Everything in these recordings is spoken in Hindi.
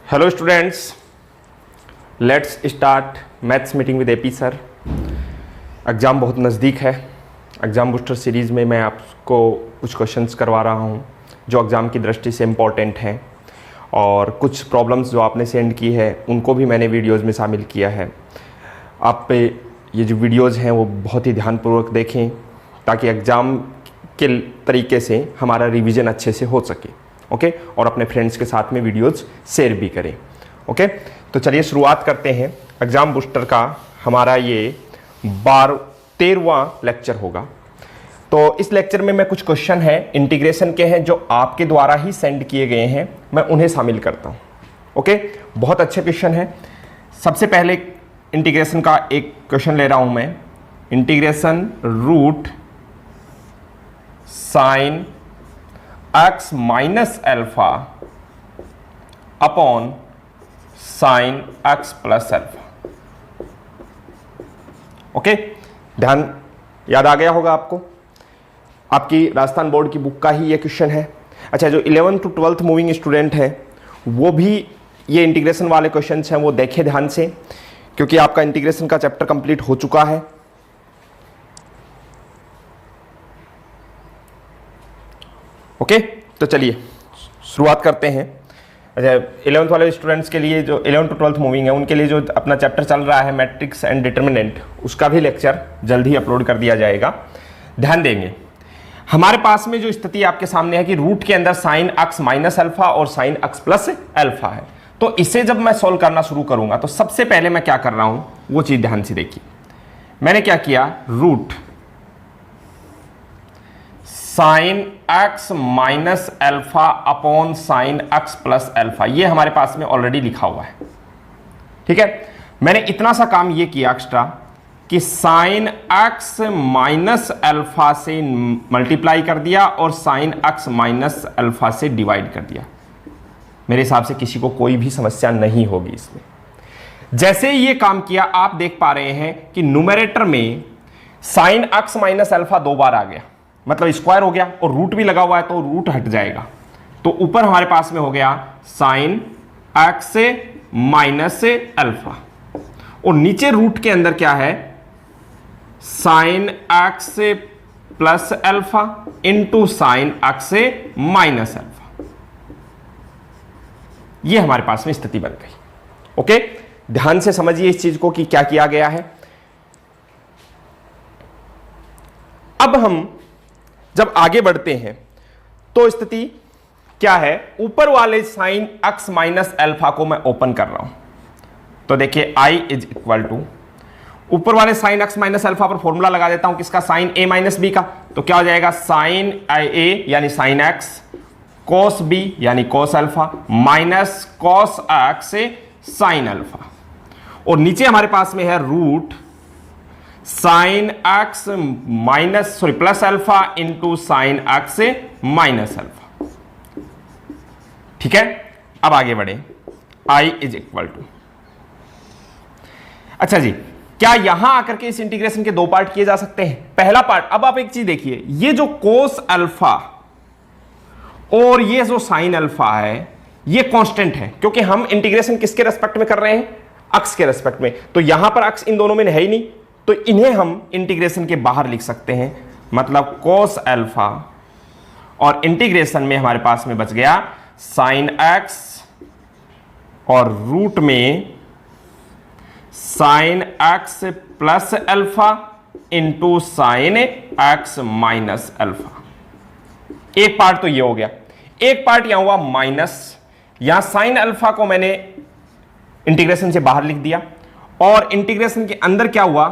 Hello students, let's start maths meeting with AP sir. Exam बहुत नज़दीक है। एग्ज़ाम बूस्टर सीरीज़ में मैं आपको कुछ क्वेश्चंस करवा रहा हूं जो एग्ज़ाम की दृष्टि से इम्पॉर्टेंट हैं, और कुछ प्रॉब्लम्स जो आपने सेंड की है उनको भी मैंने वीडियोज़ में शामिल किया है। आप पे ये जो वीडियोज़ हैं वो बहुत ही ध्यानपूर्वक देखें ताकि एग्ज़ाम के तरीके से हमारा रिवीजन अच्छे से हो सके। ओके, और अपने फ्रेंड्स के साथ में वीडियोज़ शेयर भी करें। ओके, तो चलिए शुरुआत करते हैं। एग्ज़ाम बूस्टर का हमारा ये 13वां लेक्चर होगा। तो इस लेक्चर में मैं कुछ क्वेश्चन हैं इंटीग्रेशन के हैं जो आपके द्वारा ही सेंड किए गए हैं, मैं उन्हें शामिल करता हूँ। ओके, बहुत अच्छे क्वेश्चन हैं। सबसे पहले इंटीग्रेशन का एक क्वेश्चन ले रहा हूँ मैं। Integration root sine x minus alpha upon sine x plus alpha. Okay, ध्यान याद आ गया होगा आपको। आपकी राजस्थान बोर्ड की बुक का ही ये क्वेश्चन है। अच्छा, जो 11th to 12th moving student है वो भी ये इंटीग्रेशन वाले क्वेश्चन हैं वो देखें ध्यान से, क्योंकि आपका इंटीग्रेशन का चैप्टर कंप्लीट हो चुका है। ओके, तो चलिए शुरुआत करते हैं। अच्छा, 11th वाले स्टूडेंट्स के लिए जो 11th to 12th मूविंग है उनके लिए जो अपना चैप्टर चल रहा है मैट्रिक्स एंड डिटर्मिनेंट, उसका भी लेक्चर जल्द ही अपलोड कर दिया जाएगा। ध्यान देंगे। हमारे पास में जो स्थिति आपके सामने है कि रूट के अंदर साइन x माइनस अल्फा और साइन x प्लस अल्फा है। तो इसे जब मैं सॉल्व करना शुरू करूंगा तो सबसे पहले मैं क्या कर रहा हूं वो चीज ध्यान से देखिए। मैंने क्या किया, root sine x minus alpha upon sine x plus alpha, ये हमारे पास में ऑलरेडी लिखा हुआ है। ठीक है, मैंने इतना सा काम ये किया एक्स्ट्रा कि साइन x माइनस एल्फा से मल्टीप्लाई कर दिया और साइन x माइनस एल्फा से डिवाइड कर दिया। मेरे हिसाब से किसी को कोई भी समस्या नहीं होगी इसमें। जैसे ही ये काम किया आप देख पा रहे हैं कि न्यूमरेटर में साइन x माइनस एल्फा 2 बार आ गया, मतलब स्क्वायर हो गया, और रूट भी लगा हुआ है तो रूट हट जाएगा। तो ऊपर हमारे पास में हो गया साइन x से माइनस से अल्फा, और नीचे रूट के अंदर क्या है, साइन x से plus alpha into sine x से माइनस अल्फा। ये हमारे पास में स्थिति बन गई। ओके, ध्यान से समझिए इस चीज को कि क्या किया गया है। अब हम जब आगे बढ़ते हैं तो स्थिति क्या है, ऊपर वाले साइन x माइनस एल्फा को मैं ओपन कर रहा हूं। तो देखिए i इज इक्वल टू, ऊपर वाले साइन x माइनस एल्फा पर फॉर्मूला लगा देता हूं किसका, साइन a माइनस बी का। तो क्या हो जाएगा, साइन a यानी साइन x cos b यानी cos alpha minus cos x से साइन अल्फा, और नीचे हमारे पास में है root sine x minus plus alpha into sine x से माइनस अल्फा। ठीक है, अब आगे बढ़े। i इज इक्वल टू, अच्छा जी, क्या यहां आकर के इस इंटीग्रेशन के 2 पार्ट किए जा सकते हैं। पहला पार्ट, अब आप एक चीज देखिए, ये जो कोस अल्फा और ये जो साइन अल्फा है ये कांस्टेंट है, क्योंकि हम इंटीग्रेशन किसके रेस्पेक्ट में कर रहे हैं, अक्स के रेस्पेक्ट में। तो यहां पर अक्स इन दोनों में है ही नहीं, तो इन्हें हम इंटीग्रेशन के बाहर लिख सकते हैं, मतलब कोस अल्फा, और इंटीग्रेशन में हमारे पास में बच गया साइन x और रूट में sine x plus alpha into sine x minus alpha. एक पार्ट तो ये हो गया। एक पार्ट यहां हुआ माइनस, यहां साइन अल्फा को मैंने इंटीग्रेशन से बाहर लिख दिया, और इंटीग्रेशन के अंदर क्या हुआ,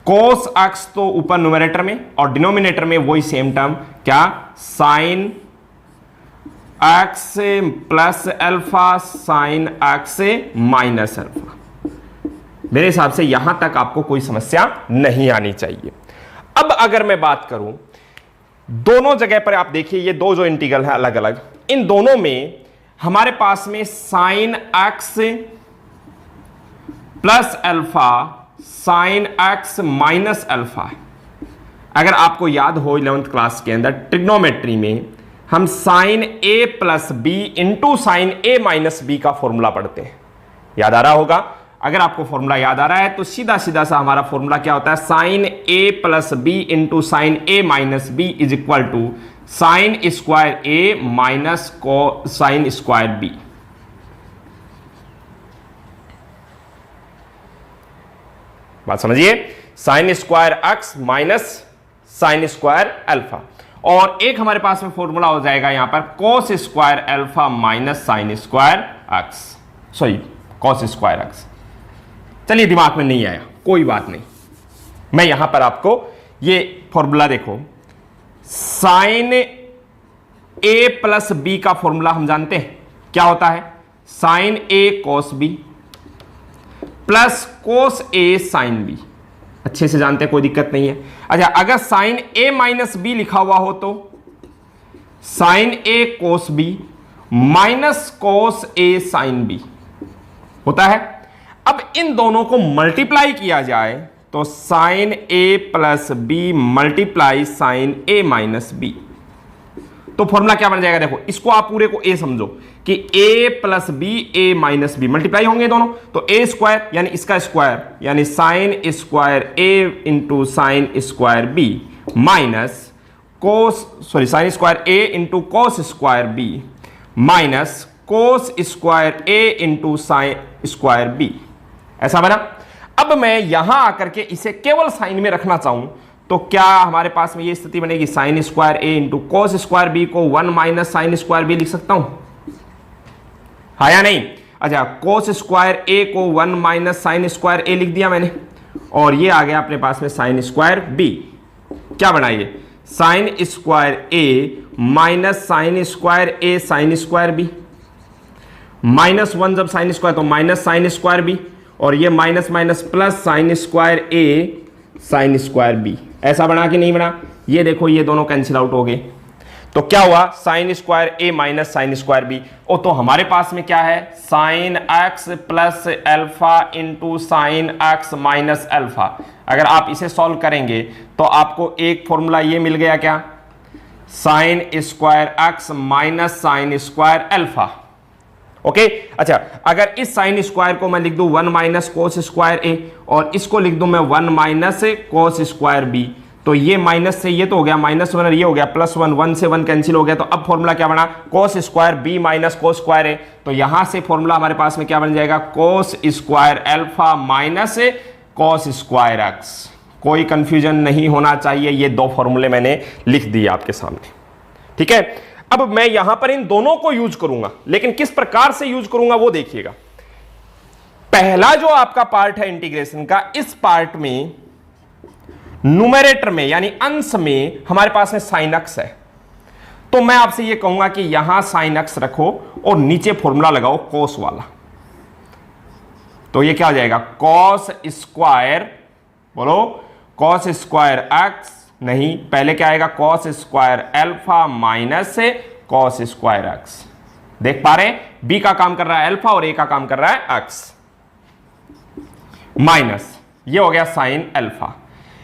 कोस x तो ऊपर न्यूमरेटर में और डिनोमिनेटर में वही सेम टर्म, क्या, sine x plus alpha sine x से माइनस अल्फा। मेरे हिसाब से यहां तक आपको कोई समस्या नहीं आनी चाहिए। अब अगर मैं बात करूं, दोनों जगह पर आप देखिए ये दो जो इंटीग्रल है अलग अलग, इन दोनों में हमारे पास में sine x plus alpha sine x minus alpha है। अगर आपको याद हो 11th क्लास के अंदर ट्रिग्नोमेट्री में हम sign A plus B into sine A minus B का फॉर्मूला पढ़ते हैं। याद आ रहा होगा? अगर आपको फॉर्मूला याद आ रहा है तो सीधा सीधा सा हमारा फॉर्मूला क्या होता है, sine A plus B into sine A minus B is equal to sine square A minus sine square B. बात समझिए, sine square x minus sine square alpha, और एक हमारे पास में फॉर्मूला हो जाएगा यहां पर cos square alpha minus sine square x, sorry cos square x. चलिए, दिमाग में नहीं आया, कोई बात नहीं, मैं यहां पर आपको ये फॉर्मूला देखो, साइन ए प्लस बी का फॉर्मूला हम जानते हैं क्या होता है, साइन ए कॉस बी प्लस कोस ए साइन बी, अच्छे से जानते हैं, कोई दिक्कत नहीं है। अच्छा, अगर साइन ए माइनस बी लिखा हुआ हो तो साइन ए कोस बी माइनस कोस ए साइन बी होता है। अब इन दोनों को मल्टीप्लाई किया जाए तो sign A plus B multiply sign A minus B, तो फॉर्मूला क्या बन जाएगा, देखो इसको आप पूरे को ए समझो कि a plus B A minus B multiply होंगे दोनों, तो ए स्क्वायर यानी इसका स्क्वायर यानी sine square A into sine square B minus cos sine square A into cos square B minus cos square A into sine square B, ऐसा बना। अब मैं यहां आकर के इसे केवल साइन में रखना चाहूं तो क्या हमारे पास में ये स्थिति बनेगी, sign square A into cos square B को 1 माइनस साइन स्क्वायर बी लिख सकता हूं, हाँ या नहीं? अच्छा, कोस स्क्वायर ए को 1 माइनस साइन स्क्वायर ए लिख दिया मैंने, और ये आ गया अपने पास में साइन स्क्वायर बी, क्या बना ये, sine square A minus sine square A sine square B, minus 1 जब साइन स्क्वायर तो माइनस साइन स्क्वायर बी, और ये minus minus plus sine square A sine square B, ऐसा बना कि नहीं बना? ये देखो, ये दोनों कैंसिल आउट हो गए, तो क्या हुआ, sign square A minus sine square B, ओ तो हमारे पास में क्या है, sine x plus alpha into sine x minus alpha. अगर आप इसे सॉल्व करेंगे तो आपको एक फॉर्मूला ये मिल गया, क्या, sign square x minus sine square alpha, okay. अच्छा, अगर इस साइन स्क्वायर को मैं लिख दूं 1 माइनस कोस स्क्वायर ए, और इसको लिख दूं मैं 1 माइनस कोस स्क्वायर बी, तो ये माइनस से ये तो हो गया माइनस 1 और ये हो गया प्लस 1, 1 से 1 कैंसिल हो गया, तो अब फॉर्मूला क्या बना, cos square B minus cos square A, तो यहां से फॉर्मूला हमारे पास में क्या बन जाएगा, cos square alpha minus cos square x. कोई कंफ्यूजन नहीं होना चाहिए, ये दो फॉर्मूले मैंने लिख दिए आपके सामने, ठीक है। अब मैं यहां पर इन दोनों को यूज करूंगा, लेकिन किस प्रकार से यूज करूंगा वो देखिएगा। पहला जो आपका पार्ट है इंटीग्रेशन का, इस पार्ट में न्यूमरेटर में यानी अंश में हमारे पास में साइन एक्स है, तो मैं आपसे ये कहूंगा कि यहां साइन एक्स रखो और नीचे फॉर्मूला लगाओ कोस वाला, तो ये क्या हो जाएगा, कॉस स्क्वायर, बोलो कॉस स्क्वायर एक्स, नहीं पहले क्या आएगा, cos square alpha minus cos square x. देख पा रहे हैं, बी का काम कर रहा है अल्फा और ए का काम कर रहा है एक्स, माइनस ये हो गया साइन अल्फा।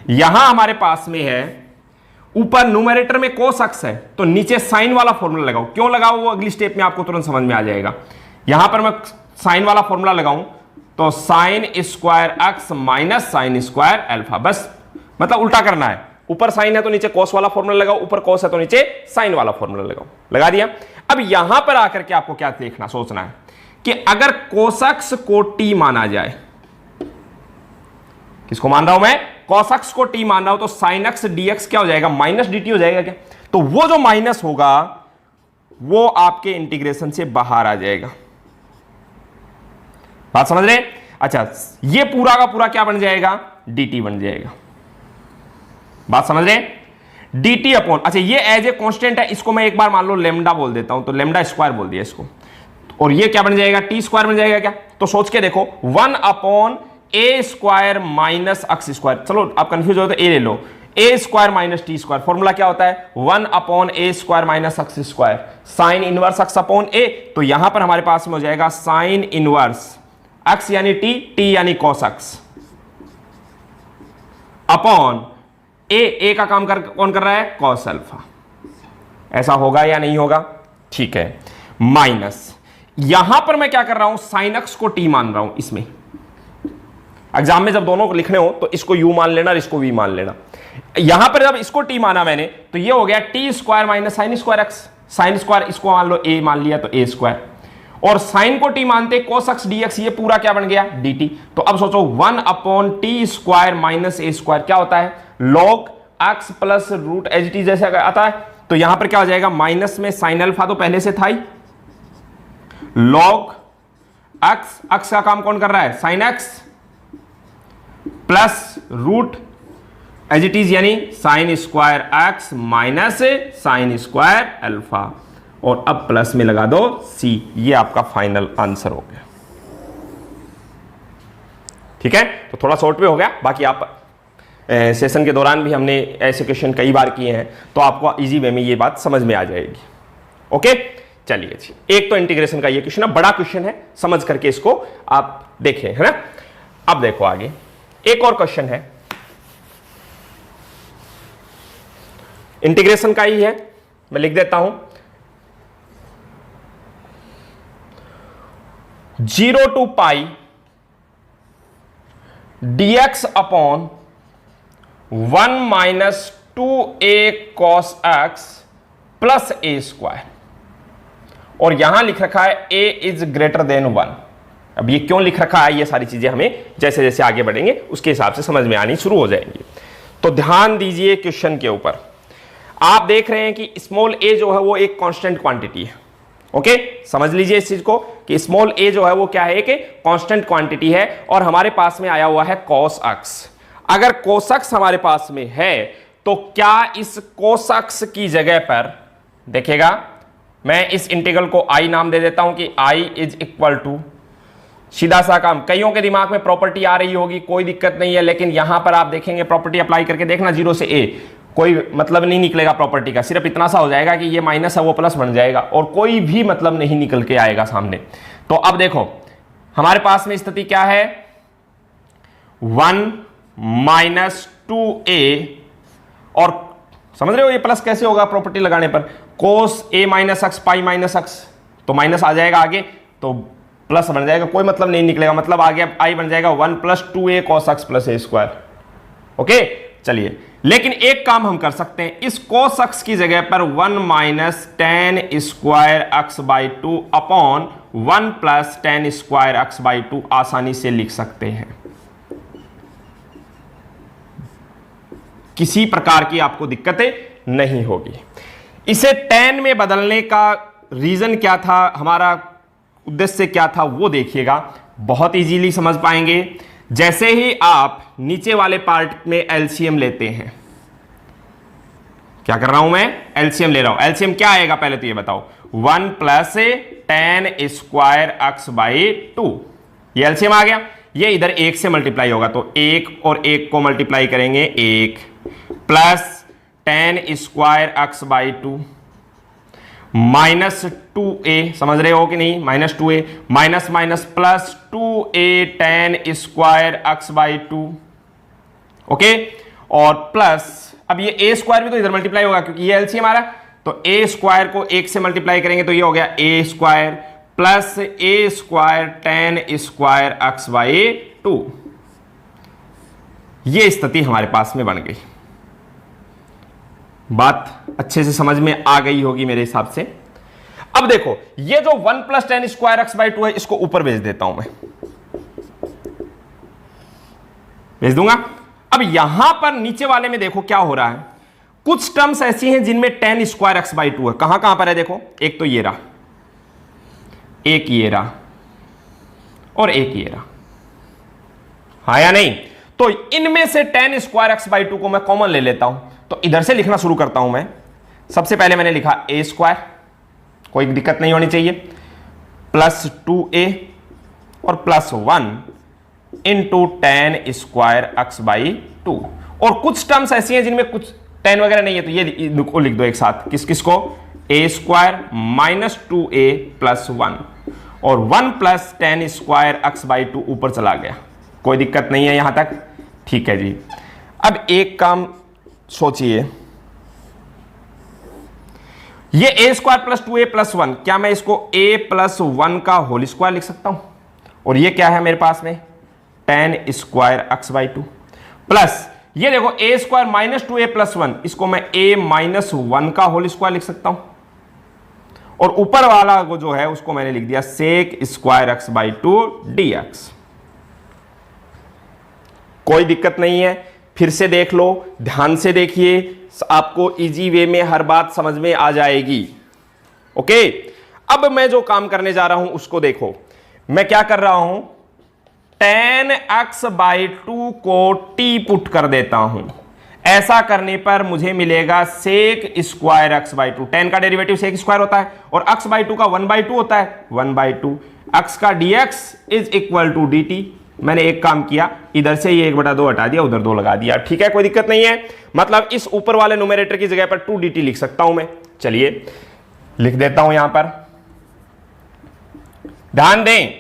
यहां हमारे पास में है ऊपर न्यूमरेटर में कोस एक्स है, तो नीचे साइन वाला फॉर्मूला लगाओ। क्यों लगाओ वो अगली स्टेप में आपको तुरंत समझ में आ जाएगा। यहां पर मैं साइन वाला फॉर्मूला लगाऊं तो sign square x minus sine square alpha, बस मतलब उल्टा करना है, ऊपर साइन है तो नीचे कॉस वाला फॉर्मूला लगाओ, ऊपर कॉस है तो नीचे साइन वाला फॉर्मूला लगाओ, लगा दिया। अब यहां पर आकर के आपको क्या देखना, सोचना है कि अगर कोसक्स को टी माना जाए, किसको मान रहा हूं मैं, कोसक्स को टी मान रहा हूं, तो साइन एक्स डीएक्स क्या हो जाएगा, माइनस डी टी हो जाएगा क्या, तो वो जो माइनस होगा वो आपके इंटीग्रेशन से बाहर आ जाएगा। बात समझ रहे? अच्छा, ये पूरा का पूरा क्या बन जाएगा, डी टी बन जाएगा। बात समझ रहे? डी टी अपॉन, अच्छा ये एज ए कांस्टेंट है, इसको मैं एक बार मान लो लेमडा बोल देता हूं, तो लेमडा स्क्वायर बोल दिया इसको, और ये क्या बन जाएगा, टी स्क्वायर बन जाएगा क्या, तो सोच के देखो 1 upon A square minus x square. चलो आप कंफ्यूज हो तो ए ले लो, A square minus t square, formula क्या होता है 1 upon A square minus x square, sine inverse x upon A, तो यहां पर हमारे पास में हो जाएगा साइन इनवर्स एक्स यानी टी, टी यानी कॉस एक्स अपॉन ए का काम कौन कर रहा है, कॉस अल्फा, ऐसा होगा या नहीं होगा? ठीक है, माइनस यहां पर मैं क्या कर रहा हूं, साइन एक्स को टी मान रहा हूं। इसमें एग्जाम में जब दोनों को लिखने हो तो इसको यू मान लेना और इसको वी मान लेना। यहां पर जब इसको टी माना मैंने तो ये हो गया T square minus sine square x. Sine square इसको मान लो ए मान लिया तो ए स्क्वायर, और साइन को टी मानते cos x dx, ये पूरा क्या बन गया dt। तो अब सोचो 1 upon T square minus A square क्या होता है, log x plus root H T जैसे आता है। तो यहां पर क्या हो जाएगा, माइनस में साइन अल्फा तो पहले से था ही, log x का काम कौन कर रहा है, sine x plus root as it is यानी sine square x minus sine square alpha, और अब प्लस में लगा दो c। ये आपका फाइनल आंसर हो गया। ठीक है, तो थोड़ा शॉर्ट में हो गया, बाकी आप सेशन के दौरान भी हमने ऐसे क्वेश्चन कई बार किए हैं, तो आपको इजी वे में ये बात समझ में आ जाएगी। ओके, चलिए जी, एक तो इंटीग्रेशन का ये क्वेश्चन है, बड़ा क्वेश्चन है, समझ करके इसको आप देखें, है ना। अब देखो आगे एक और क्वेश्चन है, इंटीग्रेशन का ही है, मैं लिख देता हूं 0 to pi dx upon 1 minus 2a cos x plus A square, और यहां लिख रखा है a इज ग्रेटर देन 1। अब ये क्यों लिख रखा है, ये सारी चीजें हमें जैसे जैसे आगे बढ़ेंगे उसके हिसाब से समझ में आनी शुरू हो जाएंगी। तो ध्यान दीजिए क्वेश्चन के ऊपर, आप देख रहे हैं कि स्मॉल a जो है वो एक कांस्टेंट क्वांटिटी है। ओके, समझ लीजिए इस चीज को कि स्मॉल a जो है वो क्या है, कि कांस्टेंट क्वांटिटी है, और हमारे पास में आया हुआ है cos x। अगर cos x हमारे पास में है तो क्या इस cos x की जगह पर देखिएगा, मैं इस इंटीग्रल को i नाम दे देता हूं कि i इज इक्वल टू, सीधा सा काम, कईयों के दिमाग में प्रॉपर्टी आ रही होगी, कोई दिक्कत नहीं है, लेकिन यहां पर आप देखेंगे प्रॉपर्टी अप्लाई करके देखना, 0 से a कोई मतलब नहीं निकलेगा प्रॉपर्टी का, सिर्फ इतना सा हो जाएगा कि ये माइनस है वो प्लस बन जाएगा, और कोई भी मतलब नहीं निकल के आएगा सामने। तो अब देखो हमारे पास में स्थिति क्या है, 1 माइनस 2a, और समझ रहे हो ये प्लस कैसे होगा प्रॉपर्टी लगाने पर, cos a minus x pi minus x, तो माइनस आ जाएगा आगे तो प्लस बन जाएगा, कोई मतलब नहीं निकलेगा, मतलब आगे आई बन जाएगा 1 plus 2a cos x plus ए स्क्वायर। ओके, चलिए, लेकिन एक काम हम कर सकते हैं, इस cos x की जगह पर 1 minus ten square x by 2 upon 1 plus ten square x by 2 आसानी से लिख सकते हैं। किसी प्रकार की आपको दिक्कतें नहीं होगी। इसे tan में बदलने का रीजन क्या था, हमारा उद्देश्य क्या था, वो देखिएगा, बहुत इजीली समझ पाएंगे। जैसे ही आप नीचे वाले पार्ट में एलसीएम लेते हैं, क्या कर रहा हूं मैं, एलसीएम ले रहा हूं, एलसीएम क्या आएगा पहले तो ये बताओ, 1 plus ten square x by 2, ये एलसीएम आ गया, ये इधर 1 से मल्टीप्लाई होगा, तो 1 और 1 को मल्टीप्लाई करेंगे 1 plus ten square x by 2 minus 2a, समझ रहे हो कि नहीं, minus 2a, minus minus plus 2a ten square x by 2। Okay, और प्लस अब ये a स्क्वायर भी तो इधर मल्टीप्लाई होगा क्योंकि ये एलसीएम आ रहा है, तो a स्क्वायर को 1 से मल्टीप्लाई करेंगे तो ये हो गया a square plus a square ten square x by 2। ये स्थिति हमारे पास में बन गई। बात अच्छे से समझ में आ गई होगी मेरे हिसाब से। अब देखो ये जो 1 plus ten square x by 2 है, इसको ऊपर भेज देता हूं मैं, भेज दूंगा। अब यहां पर नीचे वाले में देखो क्या हो रहा है, कुछ टर्म्स ऐसी हैं जिनमें टेन स्क्वायर एक्स बाई 2 है। कहां कहां पर है देखो, एक तो ये रहा, एक ये रहा, और एक ये रहा, हाँ या नहीं। तो इनमें से टेन स्क्वायर एक्स बाई 2 को मैं कॉमन ले लेता हूं, तो इधर से लिखना शुरू करता हूं मैं। सबसे पहले मैंने लिखा a स्क्वायर, कोई दिक्कत नहीं होनी चाहिए, प्लस 2a और plus 1 into ten square x by 2। और कुछ टर्म्स ऐसी हैं जिनमें कुछ टेन वगैरह नहीं है, तो ये लिख दो एक साथ, किस किस को, a square minus 2a plus 1, और 1 plus ten square x by 2 ऊपर चला गया, कोई दिक्कत नहीं है यहां तक, ठीक है जी। अब एक काम सोचिए, ये ए स्क्वायर प्लस 2a प्लस 1, क्या मैं इसको a प्लस 1 का होल स्क्वायर लिख सकता हूं? और ये क्या है मेरे पास में tan square x by 2 plus ये देखो a square minus 2a plus 1, इसको मैं a माइनस 1 का होल स्क्वायर लिख सकता हूं। और ऊपर वाला को जो है उसको मैंने लिख दिया sec square x by 2 dx। कोई दिक्कत नहीं है, फिर से देख लो, ध्यान से देखिए, आपको इजी वे में हर बात समझ में आ जाएगी। ओके, अब मैं जो काम करने जा रहा हूं उसको देखो। मैं क्या कर रहा हूं, tan x बाई 2 को t पुट कर देता हूं। ऐसा करने पर मुझे मिलेगा sec square x by 2। Tan का डेरिवेटिव सेक स्क्वायर होता है और x बाई 2 का 1/2 होता है, 1/2 x का dx is equal to dt। मैंने एक काम किया, इधर से ये 1/2 हटा दिया, उधर 2 लगा दिया। ठीक है, कोई दिक्कत नहीं है। मतलब इस ऊपर वाले न्यूमरेटर की जगह पर 2 dt लिख सकता हूं मैं। चलिए लिख देता हूं यहां पर। ध्यान दें,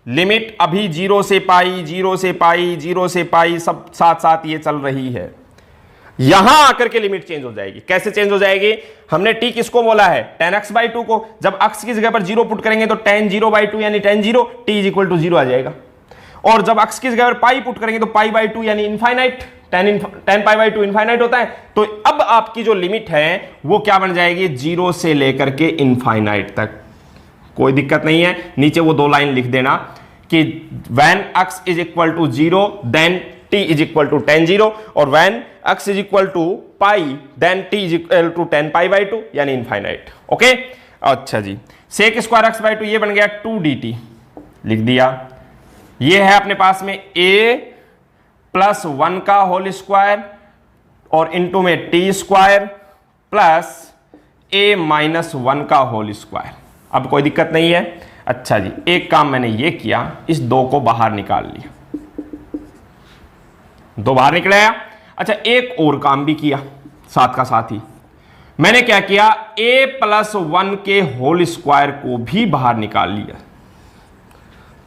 लिमिट अभी 0 से पाई, 0 से पाई, 0 से पाई, सब साथ साथ ये चल रही है। यहां आकर के लिमिट चेंज हो जाएगी। कैसे चेंज हो जाएगी? हमने t किसको बोला है, tan x बाई 2 को। जब x की जगह पर 0 पुट करेंगे तो tan 0 बाई 2 यानी tan 0, t is equal to 0 आ जाएगा। और जब x की जगह पर पाई पुट करेंगे तो पाई बाई 2 यानी इनफाइनाइट, tan पाई बाई 2 इनफाइनाइट होता है। तो अब आपकी जो लिमिट है वो क्या बन जाएगी, 0 से लेकर के इनफाइनाइट तक। कोई दिक्कत नहीं है, नीचे वो 2 लाइन लिख देना कि when x is equal to 0 then t is equal to tan 0 और when x is equal to pi then t is equal to tan पाई बाई 2 यानी इनफाइनाइट। ओके, अच्छा जी, सेक स्क्वायर एक्स बाई 2 ये बन गया 2 dt, लिख दिया। ये है अपने पास में a प्लस 1 का होल स्क्वायर और इंटू में t square plus a minus 1 का होल स्क्वायर। अब कोई दिक्कत नहीं है। अच्छा जी, एक काम मैंने ये किया, इस 2 को बाहर निकाल लिया, 2 बाहर निकलाया। अच्छा, एक और काम भी किया साथ का साथ ही। मैंने क्या किया, a प्लस 1 के होल स्क्वायर को भी बाहर निकाल लिया।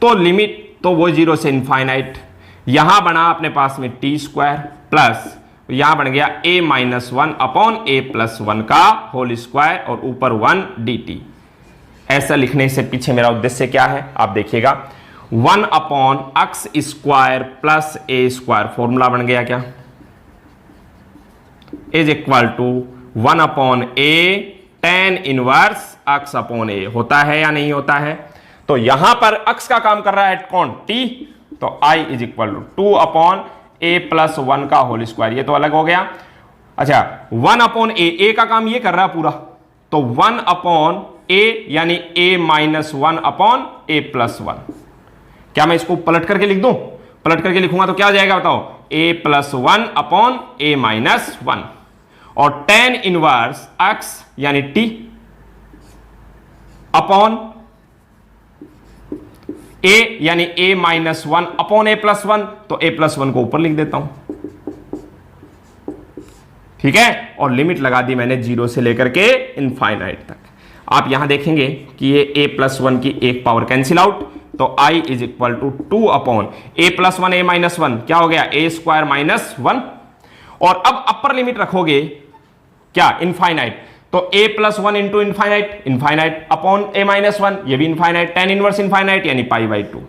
तो लिमिट तो वो 0 से इनफाइनाइट, यहां बना अपने पास में t स्क्वायर प्लस यहां बन गया a minus 1 upon a plus 1 का होल स्क्वायर और ऊपर 1 dt। ऐसा लिखने से पीछे मेरा उद्देश्य क्या है आप देखिएगा, 1 अपॉन एक्स स्क्वायर प्लस ए स्क्वायर, फॉर्मूला बन गया क्या, is equal to 1 upon a tan inverse x upon a. होता है या नहीं होता है? तो यहां पर x का काम कर रहा है कौन, t, तो i is equal to 2 upon A plus 1 का होल स्क्वायर, ये तो अलग हो गया। अच्छा, 1 अपॉन ए का काम ये कर रहा है पूरा, तो 1 अपॉन a यानी a minus 1 upon a plus 1। क्या मैं इसको पलट करके लिख दूं? पलट करके लिखूंगा तो क्या हो जाएगा बताओ, a plus 1 upon a minus 1 और tan इनवर्स x यानी t अपॉन a यानी a minus 1 upon a plus 1, तो a प्लस 1 को ऊपर लिख देता हूं। ठीक है, और लिमिट लगा दी मैंने 0 से लेकर के इनफाइनाइट तक। आप यहां देखेंगे कि ये a प्लस 1 की एक पावर कैंसिल आउट, तो i is equal to 2 upon a plus 1 a minus 1, क्या हो गया a स्क्वायर माइनस 1। और अब अपर लिमिट रखोगे क्या, इनफाइनाइट, तो a plus 1 into infinite, infinite upon a minus 1, ये भी इनफाइनाइट, tan इनवर्स इनफाइनाइट यानी पाई बाई 2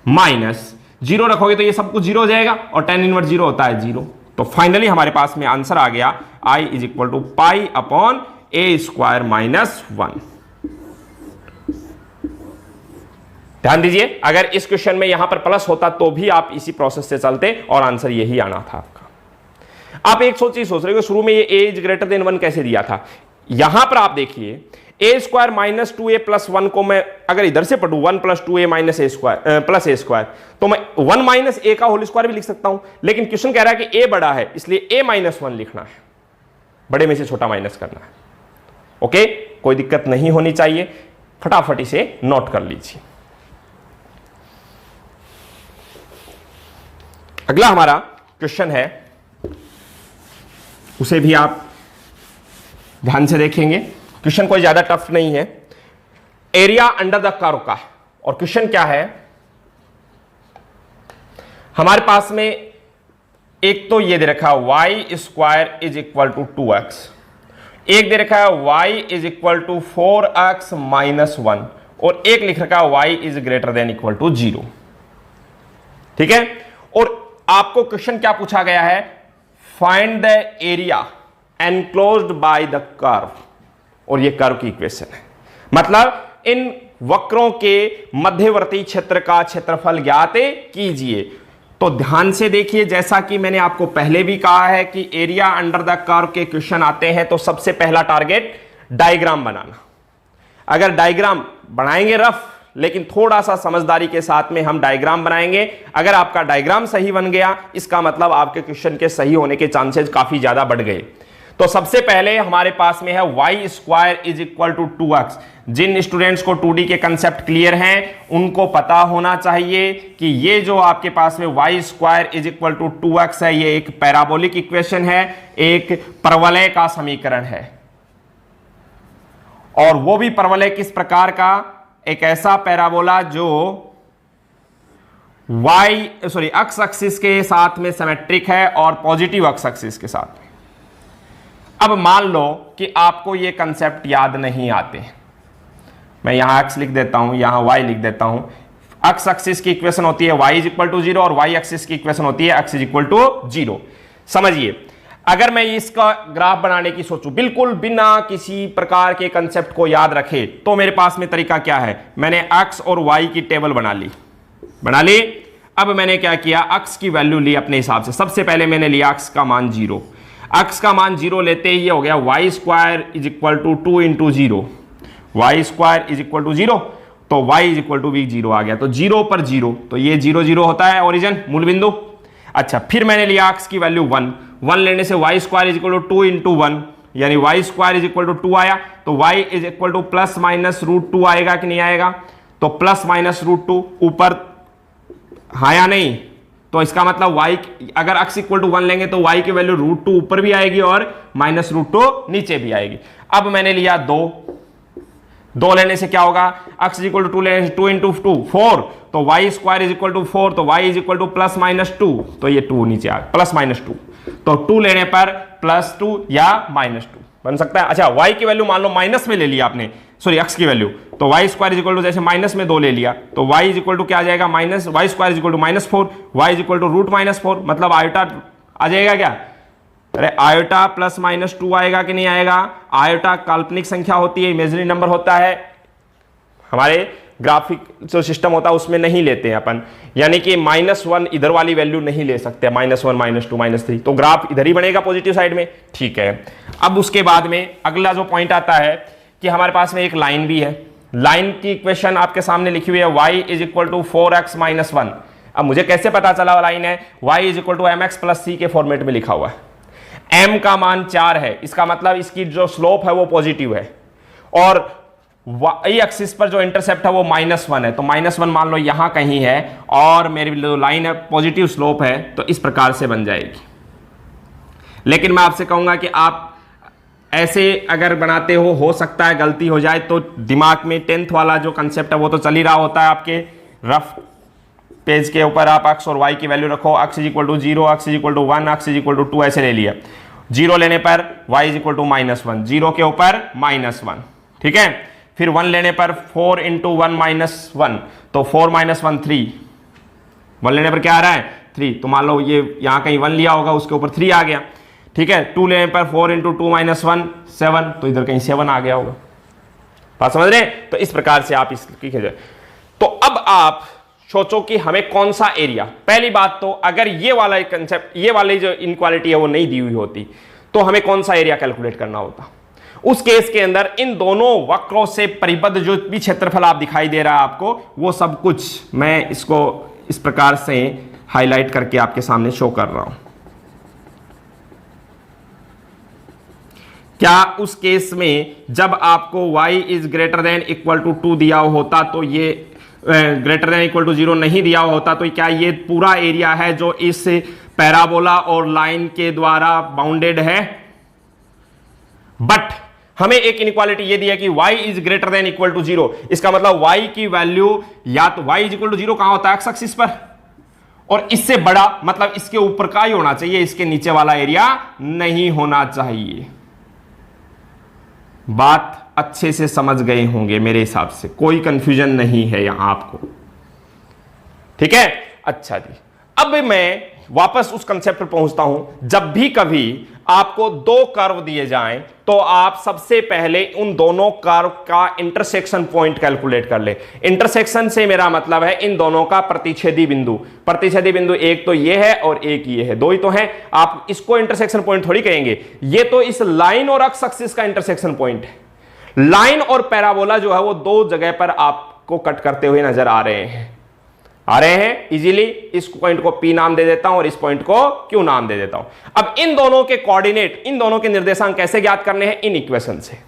माइनस 0 रखोगे तो ये सब कुछ 0 हो जाएगा और tan इनवर्स 0 होता है 0। तो फाइनली हमारे पास में आंसर आ गया i is equal to pi upon a square minus 1। ध्यान दीजिए, अगर इस क्वेश्चन में यहां पर प्लस होता तो भी आप इसी प्रोसेस से चलते और आंसर यही आना था आपका। आप एक चीज सोच रहे हो, शुरू में ये a इज ग्रेटर देन 1 कैसे दिया था। यहां पर आप देखिए a square minus 2a plus 1 को मैं अगर इधर से पढ़ू 1 plus 2a minus a square plus a square, तो मैं 1 माइनस a का होल स्क्वायर भी लिख सकता हूं। लेकिन क्वेश्चन कह रहा है कि a बड़ा है, इसलिए a माइनस 1 लिखना है, बड़े में से छोटा माइनस करना है। ओके, कोई दिक्कत नहीं होनी चाहिए, फटाफट इसे नोट कर लीजिए। अगला हमारा क्वेश्चन है, उसे भी आप ध्यान से देखेंगे। क्वेश्चन कोई ज्यादा टफ नहीं है, एरिया अंडर द कर्व का। और क्वेश्चन क्या है, हमारे पास में एक तो ये दे रखा y square is equal to 2x, एक दे रखा है y is equal to 4x minus 1 और एक लिख रखा है y is greater than equal to 0। ठीक है, और आपको क्वेश्चन क्या पूछा गया है, find the area enclosed by the curve, और ये कर्व की इक्वेशन है, मतलब इन वक्रों के मध्यवर्ती क्षेत्र का क्षेत्रफल ज्ञात कीजिए। तो ध्यान से देखिए, जैसा कि मैंने आपको पहले भी कहा है कि एरिया अंडर द कर्व के क्वेश्चन आते हैं तो सबसे पहला टारगेट डायग्राम बनाना। अगर डायग्राम बनाएंगे रफ, लेकिन थोड़ा सा समझदारी के साथ में हम डायग्राम बनाएंगे, अगर आपका डायग्राम सही बन गया इसका मतलब आपके क्वेश्चन के सही होने के चांसेस काफी ज्यादा बढ़ गए। तो सबसे पहले हमारे पास में है y square is equal to 2x। जिन स्टूडेंट्स को 2D के कंसेप्ट क्लियर हैं उनको पता होना चाहिए कि ये जो आपके पास में y square is equal to 2x है, ये एक पैराबोलिक इक्वेशन है, एक परवलय का समीकरण है। और वो भी परवलय किस प्रकार का, एक ऐसा पैराबोला जो एक्स एक्सिस के साथ में सिमेट्रिक है और पॉजिटिव एक्स एक्सिस के साथ में। अब मान लो कि आपको ये कंसेप्ट याद नहीं आते, मैं यहां x लिख देता हूं, यहां y लिख देता हूं। x एक्सिस की इक्वेशन होती है y इज इक्वल टू 0 और y एक्सिस की इक्वेशन होती है x इज इक्वल टू 0। समझिए, अगर मैं इसका ग्राफ बनाने की सोचूं बिल्कुल बिना किसी प्रकार के कंसेप्ट को याद रखे, तो मेरे पास में तरीका क्या है, मैंने x और y की टेबल बना ली। अब मैंने क्या किया, x की वैल्यू ली अपने हिसाब से। सबसे पहले मैंने लिया x का मान 0, x का मान 0 लेते ही ये हो गया y square is equal to 2 into 0, y square is equal to 0, तो y इज इक्वल टू भी 0 आ गया। तो 0 पर 0, तो ये 0 0 होता है ओरिजिन मूल बिंदु। अच्छा, फिर मैंने लिया x की वैल्यू 1 लेने से y square is equal to 2 into 1, यानी y square is equal to 2 आया। तो y is equal to plus minus root 2 आएगा कि नहीं आएगा, तो प्लस माइनस रूट 2 ऊपर आया नहीं, तो इसका मतलब y अगर x इक्वल टू 1 लेंगे तो y की वैल्यू रूट 2 ऊपर भी आएगी और माइनस रूट 2 नीचे भी आएगी। अब मैंने लिया 2 लेने से क्या होगा, x इक्वल टू 2 लेने से 2 इंटू 2 4, तो y square is equal to 4, तो y is equal to plus minus 2, तो ये 2 नीचे आ प्लस माइनस 2, तो 2 लेने पर प्लस 2 या माइनस 2 बन सकता है। अच्छा, y की वैल्यू मान लो माइनस में ले लिया आपने, सॉरी x की वैल्यू, तो y square is equal to जैसे माइनस में 2 ले लिया, तो y इज इक्वल टू क्या आ जाएगा, minus y square is equal to minus 4, y is equal to root minus 4, मतलब आयोटा आ जाएगा क्या, अरे आयोटा प्लस माइनस 2 आएगा कि नहीं आएगा। आयोटा काल्पनिक संख्या होती है, इमेजिनरी नंबर होता है, हमारे ग्राफिक जो सिस्टम होता है उसमें नहीं लेते हैं अपन, यानी कि -1 इधर वाली वैल्यू नहीं ले सकते, -1 -2 -3, तो ग्राफ इधर ही बनेगा पॉजिटिव साइड में। ठीक है, अब उसके बाद में अगला जो पॉइंट आता है कि हमारे पास में एक लाइन भी है, लाइन की इक्वेशन आपके सामने लिखी हुई है y is equal to 4x minus 1। अब मुझे कैसे पता चला लाइन है, y is equal to mx plus c के फॉर्मेट में लिखा हुआ है, m का मान 4 है, इसका मतलब इसकी जो स्लोप है वो पॉजिटिव है, और y एक्सिस पर जो इंटरसेप्ट है वो -1 है, तो -1 मान लो यहां कहीं है, और मेरी जो लाइन है पॉजिटिव स्लोप है, तो इस प्रकार से बन जाएगी। लेकिन मैं आपसे कहूंगा कि आप ऐसे अगर बनाते हो सकता है गलती हो जाए, तो दिमाग में 10th वाला जो कंसेप्ट है वो तो चल ही रहा होता है आपके रफ पेज के ऊपर। आप x और y की वैल्यू रखो, x is equal to 0, x is equal to 1, x is equal to 2 ऐसे ले लिया। 0 लेने पर y इज इक्वल टू -1, 0 के ऊपर -1, ठीक है। फिर 1 लेने पर 4 इंटू 1 -1, तो 4 -1 3, 1 लेने पर क्या आ रहा है 3, तो मान लो ये यहां कहीं 1 लिया होगा, उसके ऊपर 3 आ गया, ठीक है। 2 लेने पर 4 इंटू 2 -1 7, तो इधर कहीं 7 आ गया होगा, बात समझ रहे हैं। तो इस प्रकार से आप इसकी तो अब आप सोचो कि हमें कौन सा एरिया, पहली बात तो अगर ये वाला कंसेप्ट, ये वाली जो इनक्वालिटी है वो नहीं दी हुई होती, तो हमें कौन सा एरिया कैलकुलेट करना होता। उस केस के अंदर इन दोनों वक्रों से परिबद्ध जो भी क्षेत्रफल आप दिखाई दे रहा है आपको, वो सब कुछ मैं इसको इस प्रकार से हाईलाइट करके आपके सामने शो कर रहा हूं। क्या उस केस में जब आपको y is greater than equal to 2 दिया होता, तो ये ग्रेटर देन इक्वल टू 0 नहीं दिया होता, तो क्या ये पूरा एरिया है जो इस पैराबोला और लाइन के द्वारा बाउंडेड है। बट हमें एक इनइक्वालिटी ये दी है कि y is greater than equal to 0, इसका मतलब y की वैल्यू या तो y इज इक्वल टू 0 कहां होता है, एक्स एक्सिस पर, और इससे बड़ा मतलब इसके ऊपर का ही होना चाहिए, इसके नीचे वाला एरिया नहीं होना चाहिए। बात अच्छे से समझ गए होंगे मेरे हिसाब से, कोई कंफ्यूजन नहीं है यहां आपको, ठीक है। अच्छा जी, अब मैं वापस उस कंसेप्ट पर पहुंचता हूं। जब भी कभी आपको दो कर्व दिए जाएं तो आप सबसे पहले उन दोनों कर्व का इंटरसेक्शन पॉइंट कैलकुलेट कर ले। इंटरसेक्शन से मेरा मतलब है इन दोनों का प्रतिच्छेदी बिंदु। प्रतिच्छेदी बिंदु एक तो ये है और एक ये है, दो ही तो हैं। आप इसको इंटरसेक्शन पॉइंट थोड़ी कहेंगे, ये तो इस लाइन और एक्स एक्सिस का इंटरसेक्शन पॉइंट है। लाइन और पैराबोला जो है वो दो जगह पर आपको कट करते हुए नजर आ रहे हैं इजीली। इस पॉइंट को P नाम दे देता हूं और इस पॉइंट को Q नाम दे देता हूं। अब इन दोनों के कोऑर्डिनेट, इन दोनों के निर्देशांक कैसे ज्ञात करने हैं? इन इक्वेशन से।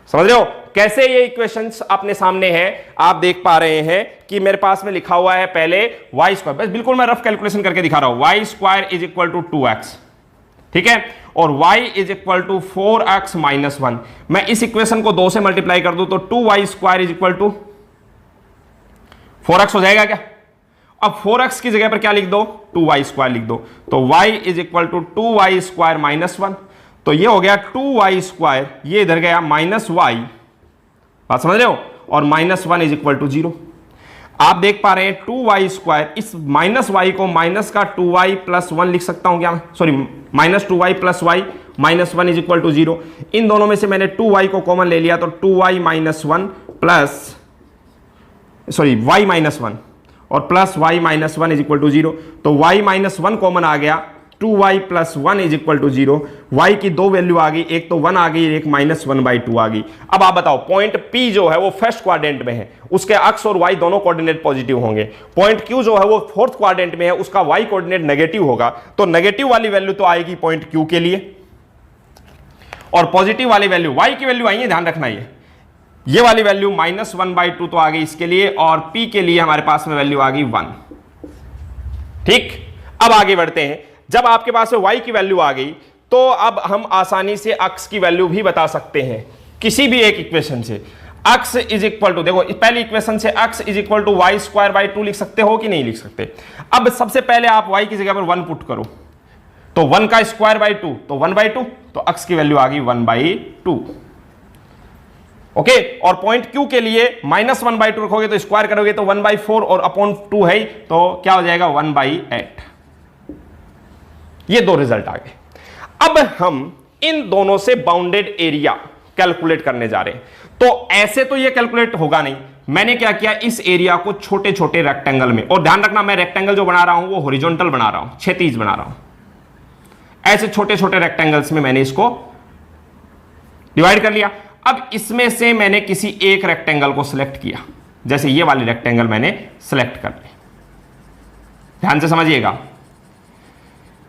समझ रहे हो कैसे ये इक्वेशंस अपने सामने हैं? आप देख पा रहे हैं कि मेरे पास में लिखा हुआ है पहले y स्क्वायर, बस बिल्कुल मैं रफ कैलकुलेशन करके दिखा रहा हूं। y square is equal to 2x, ठीक है, और y is equal to 4x minus 1। मैं इस इक्वेशन को 2 से मल्टीप्लाई कर दूं तो 2y square is equal to 4x हो जाएगा क्या? अब 4x की जगह पर क्या लिख दो? 2y स्क्वायर लिख दो। तो y is equal to 2y square minus 1, तो ये हो गया 2y स्क्वायर, ये इधर गया माइनस y, बात समझ रहे हो, और माइनस 1 इज इक्वल टू 0। आप देख पा रहे हैं 2y स्क्वायर, इस माइनस y को माइनस का 2y प्लस 1 लिख सकता हूं क्या? Sorry, minus 2y plus y minus 1 is equal to 0। इन दोनों में से मैंने 2y को कॉमन ले लिया तो 2y minus 1 plus y minus 1 और plus y minus 1 is equal to 0। तो y माइनस 1 कॉमन आ गया, 2y plus 1 is equal to 0। y की दो वैल्यू आ गई, एक तो 1 आ गई, एक माइनस 1/2 आ गई। अब आप बताओ, पॉइंट P जो है वो फर्स्ट क्वाड्रेंट में है, उसके अक्ष और y दोनों कोऑर्डिनेट पॉजिटिव होंगे। पॉइंट Q जो है वो फोर्थ क्वाड्रेंट में है, उसका y कोऑर्डिनेट नेगेटिव होगा, तो नेगेटिव वाली वैल्यू तो आएगी पॉइंट Q के लिए, और पॉजिटिव वाली वैल्यू y की वैल्यू आई है, ध्यान रखना ये वाली वैल्यू माइनस 1/2 तो आ गई इसके लिए, और P के लिए हमारे पास में वैल्यू आ गई 1। ठीक, अब आगे बढ़ते हैं। जब आपके पास में y की वैल्यू आ गई तो अब हम आसानी से अक्ष की वैल्यू भी बता सकते हैं किसी भी एक इक्वेशन से। अक्ष इज इक्वल टू, देखो पहली इक्वेशन से x is equal to y square by 2 लिख सकते हो कि नहीं लिख सकते? अब सबसे पहले आप y की जगह पर 1 पुट करो, तो 1 का स्क्वायर बाई 2 तो 1/2, तो अक्ष की वैल्यू आ गई 1/2। ओके, और पॉइंट Q के लिए माइनस 1/2 रखोगे तो स्क्वायर करोगे तो 1/4 और अपॉन 2 है, तो क्या हो जाएगा 1/8। ये दो रिजल्ट आ गए। अब हम इन दोनों से बाउंडेड एरिया कैलकुलेट करने जा रहे हैं। तो ऐसे तो ये कैलकुलेट होगा नहीं, मैंने क्या किया, इस एरिया को छोटे छोटे रेक्टेंगल में, और ध्यान रखना मैं रेक्टेंगल जो बना रहा हूं वो हॉरिजॉन्टल बना रहा हूं, क्षैतिज बना रहा हूं। ऐसे छोटे छोटे रेक्टेंगल्स में मैंने इसको डिवाइड कर लिया। अब इसमें से मैंने किसी एक रेक्टेंगल को सिलेक्ट किया, जैसे ये वाली रेक्टेंगल मैंने सिलेक्ट कर ली। ध्यान से समझिएगा,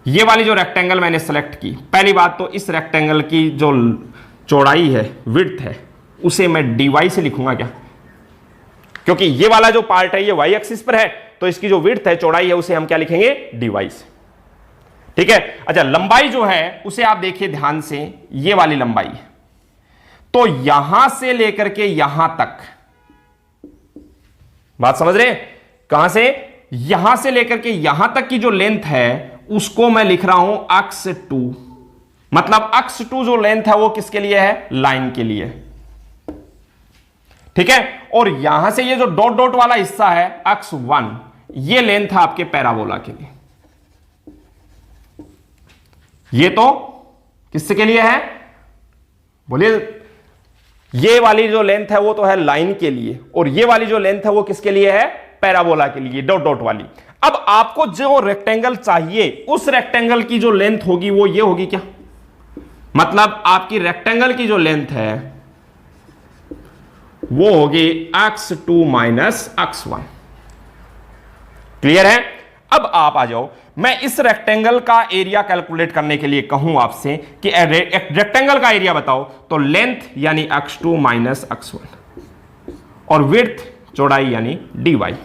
ये वाली जो रेक्टेंगल मैंने सेलेक्ट की, पहली बात तो इस रेक्टेंगल की जो चौड़ाई है, विड्थ है, उसे मैं dy से लिखूंगा क्या? क्योंकि ये वाला जो पार्ट है ये y एक्सिस पर है, तो इसकी जो विड्थ है, चौड़ाई है, उसे हम क्या लिखेंगे? dy से। ठीक है। अच्छा, लंबाई जो है उसे आप देखिए ध्यान से, ये वाली लंबाई है, तो यहां से लेकर के यहां तक, बात समझ रहे हैं? कहां से? यहां से लेकर के यहां तक की जो लेंथ है उसको मैं लिख रहा हूं अक्ष 2। मतलब अक्ष 2 जो लेंथ है वो किसके लिए है? लाइन के लिए। ठीक है। और यहां से ये जो डॉट डॉट वाला हिस्सा है अक्ष 1, ये लेंथ है आपके पैराबोला के लिए। ये तो किसके के लिए है? बोलिए। ये वाली जो लेंथ है वो तो है लाइन के लिए, और ये वाली जो लेंथ है वो किसके लिए है? पैराबोला के लिए, डॉट डॉट वाली। अब आपको जो रेक्टेंगल चाहिए उस रेक्टेंगल की जो लेंथ होगी वो ये होगी क्या? मतलब आपकी रेक्टेंगल की जो लेंथ है वो होगी अक्ष 2 माइनस अक्ष 1। क्लियर है? अब आप आ जाओ, मैं इस रेक्टेंगल का एरिया कैलकुलेट करने के लिए कहूं आपसे कि रेक्टेंगल का एरिया बताओ, तो लेंथ यानी अक्ष 2 माइनस अक्ष 1 और विड्थ चौड़ाई यानी dy।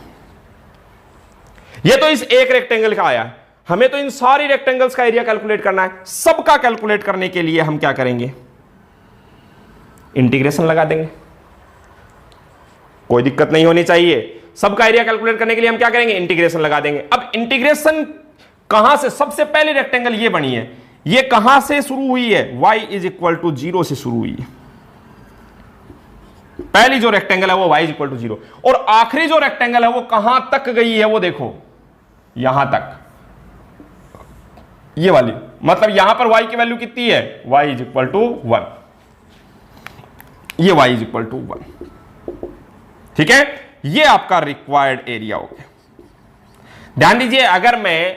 ये तो इस एक रेक्टेंगल का आया, हमें तो इन सारी रेक्टेंगल्स का एरिया कैलकुलेट करना है। सबका कैलकुलेट करने के लिए हम क्या करेंगे? इंटीग्रेशन लगा देंगे, कोई दिक्कत नहीं होनी चाहिए। सबका एरिया कैलकुलेट करने के लिए हम क्या करेंगे? इंटीग्रेशन लगा देंगे। अब इंटीग्रेशन कहां से? सबसे पहले रेक्टेंगल ये बनी है, ये कहां से शुरू हुई है? y इज इक्वल टू 0 से शुरू हुई है। पहली जो रेक्टेंगल है वो y इक्वल टू 0, और आखिरी जो रेक्टेंगल है वो कहां तक गई है वो देखो, यहां तक, ये वाली, मतलब यहां पर y की वैल्यू कितनी है, y इज इक्वल टू 1, ये y इज इक्वल टू 1। ठीक है, ये आपका रिक्वायर्ड एरिया हो गया। ध्यान दीजिए, अगर मैं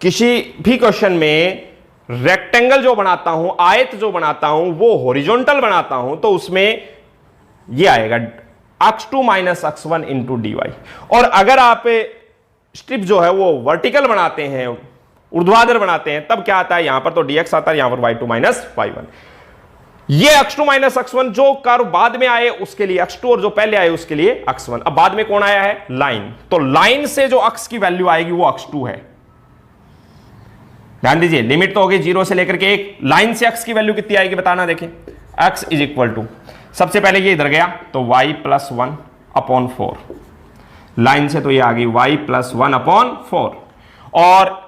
किसी भी क्वेश्चन में रेक्टेंगल जो बनाता हूं, आयत जो बनाता हूं, वो हॉरिजॉन्टल बनाता हूं, तो उसमें ये आएगा x2 minus x1 into dy। और अगर आप स्ट्रिप जो है वो वर्टिकल बनाते हैं, ऊर्ध्वाधर बनाते हैं, तब क्या आता है, यहां पर तो dx आता है, यहां पर y2 माइनस y1। ये x2 माइनस x1 जो कर्व बाद में आए उसके लिए x2, और जो पहले आए उसके लिए x1। अब बाद में कौन आया है, लाइन, तो लाइन से जो x की वैल्यू आएगी वो x2 है। ध्यान दीजिए, लिमिट तो होगी 0 से लेकर के 1, लाइन से x की वैल्यू कितनी आएगी बताना, देखें, x इज इक्वल टू, सबसे पहले ये इधर गया तो y प्लस 1 अपॉन 4, लाइन से तो ये आ गई y प्लस 1 अपॉन 4, और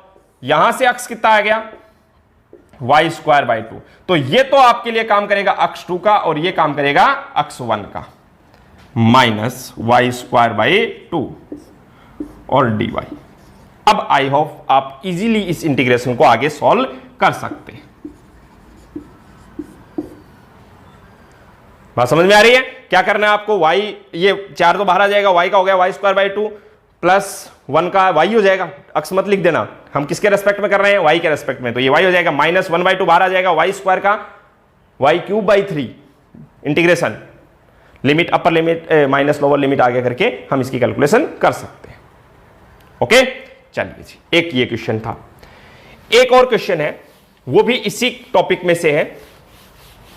यहां से x कितना आ गया, y स्क्वायर बाई 2। तो ये तो आपके लिए काम करेगा x2 का, और ये काम करेगा x1 का, माइनस y स्क्वायर बाई 2 और dy। अब आई होप आप इजीली इस इंटीग्रेशन को आगे सॉल्व कर सकते हैं। बात समझ में आ रही है? क्या करना है आपको, y, ये 4 तो बाहर आ जाएगा, y का हो गया y स्क्वायर बाई 2 प्लस 1 का y हो जाएगा, अक्स मत लिख देना, हम किसके रेस्पेक्ट में कर रहे हैं, y के रेस्पेक्ट में, तो ये y हो जाएगा, माइनस 1/2 बाहर आ जाएगा, y स्क्वायर का y cube by 3 integration, limit upper limit minus lower limit आगे करके हम इसकी कैलकुलेशन कर सकते हैं। ओके, चलिए जी, एक ये क्वेश्चन था। एक और क्वेश्चन है, वो भी इसी टॉपिक में से है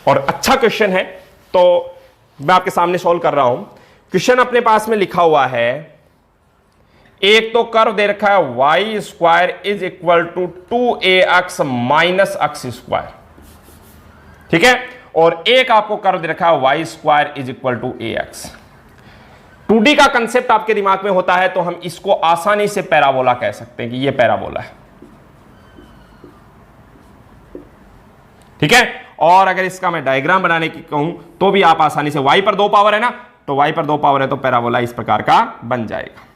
और अच्छा क्वेश्चन है, तो मैं आपके सामने सॉल्व कर रहा हूं। क्वेश्चन अपने पास में लिखा हुआ है, एक तो कर्व दे रखा है y square is equal to 2ax minus x square, ठीक है, और एक आपको कर्व दे रखा है y square is equal to ax। 2D का कंसेप्ट आपके दिमाग में होता है तो हम इसको आसानी से पैराबोला कह सकते हैं कि ये पैराबोला है, ठीक है। और अगर इसका मैं डायग्राम बनाने की कहूं तो भी आप आसानी से, y पर 2 पावर है ना, तो y पर 2 पावर है तो पैराबोला इस प्रकार का बन जाएगा।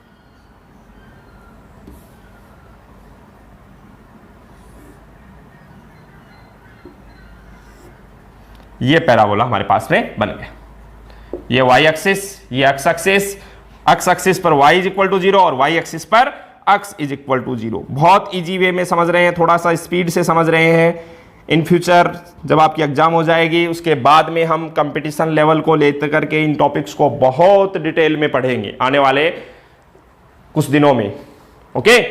ये पैराबोला हमारे पास में बन गया। ये y एक्सिस, ये x एक्सिस पर y इज इक्वल टू 0 और y एक्सिस पर x इज इक्वल टू 0। बहुत इजी वे में समझ रहे हैं, थोड़ा सा स्पीड से समझ रहे हैं। इन फ्यूचर जब आपकी एग्जाम हो जाएगी उसके बाद में हम कंपटीशन लेवल को लेकर करके इन टॉपिक्स को बहुत डिटेल में पढ़ेंगे आने वाले कुछ दिनों में। ओके,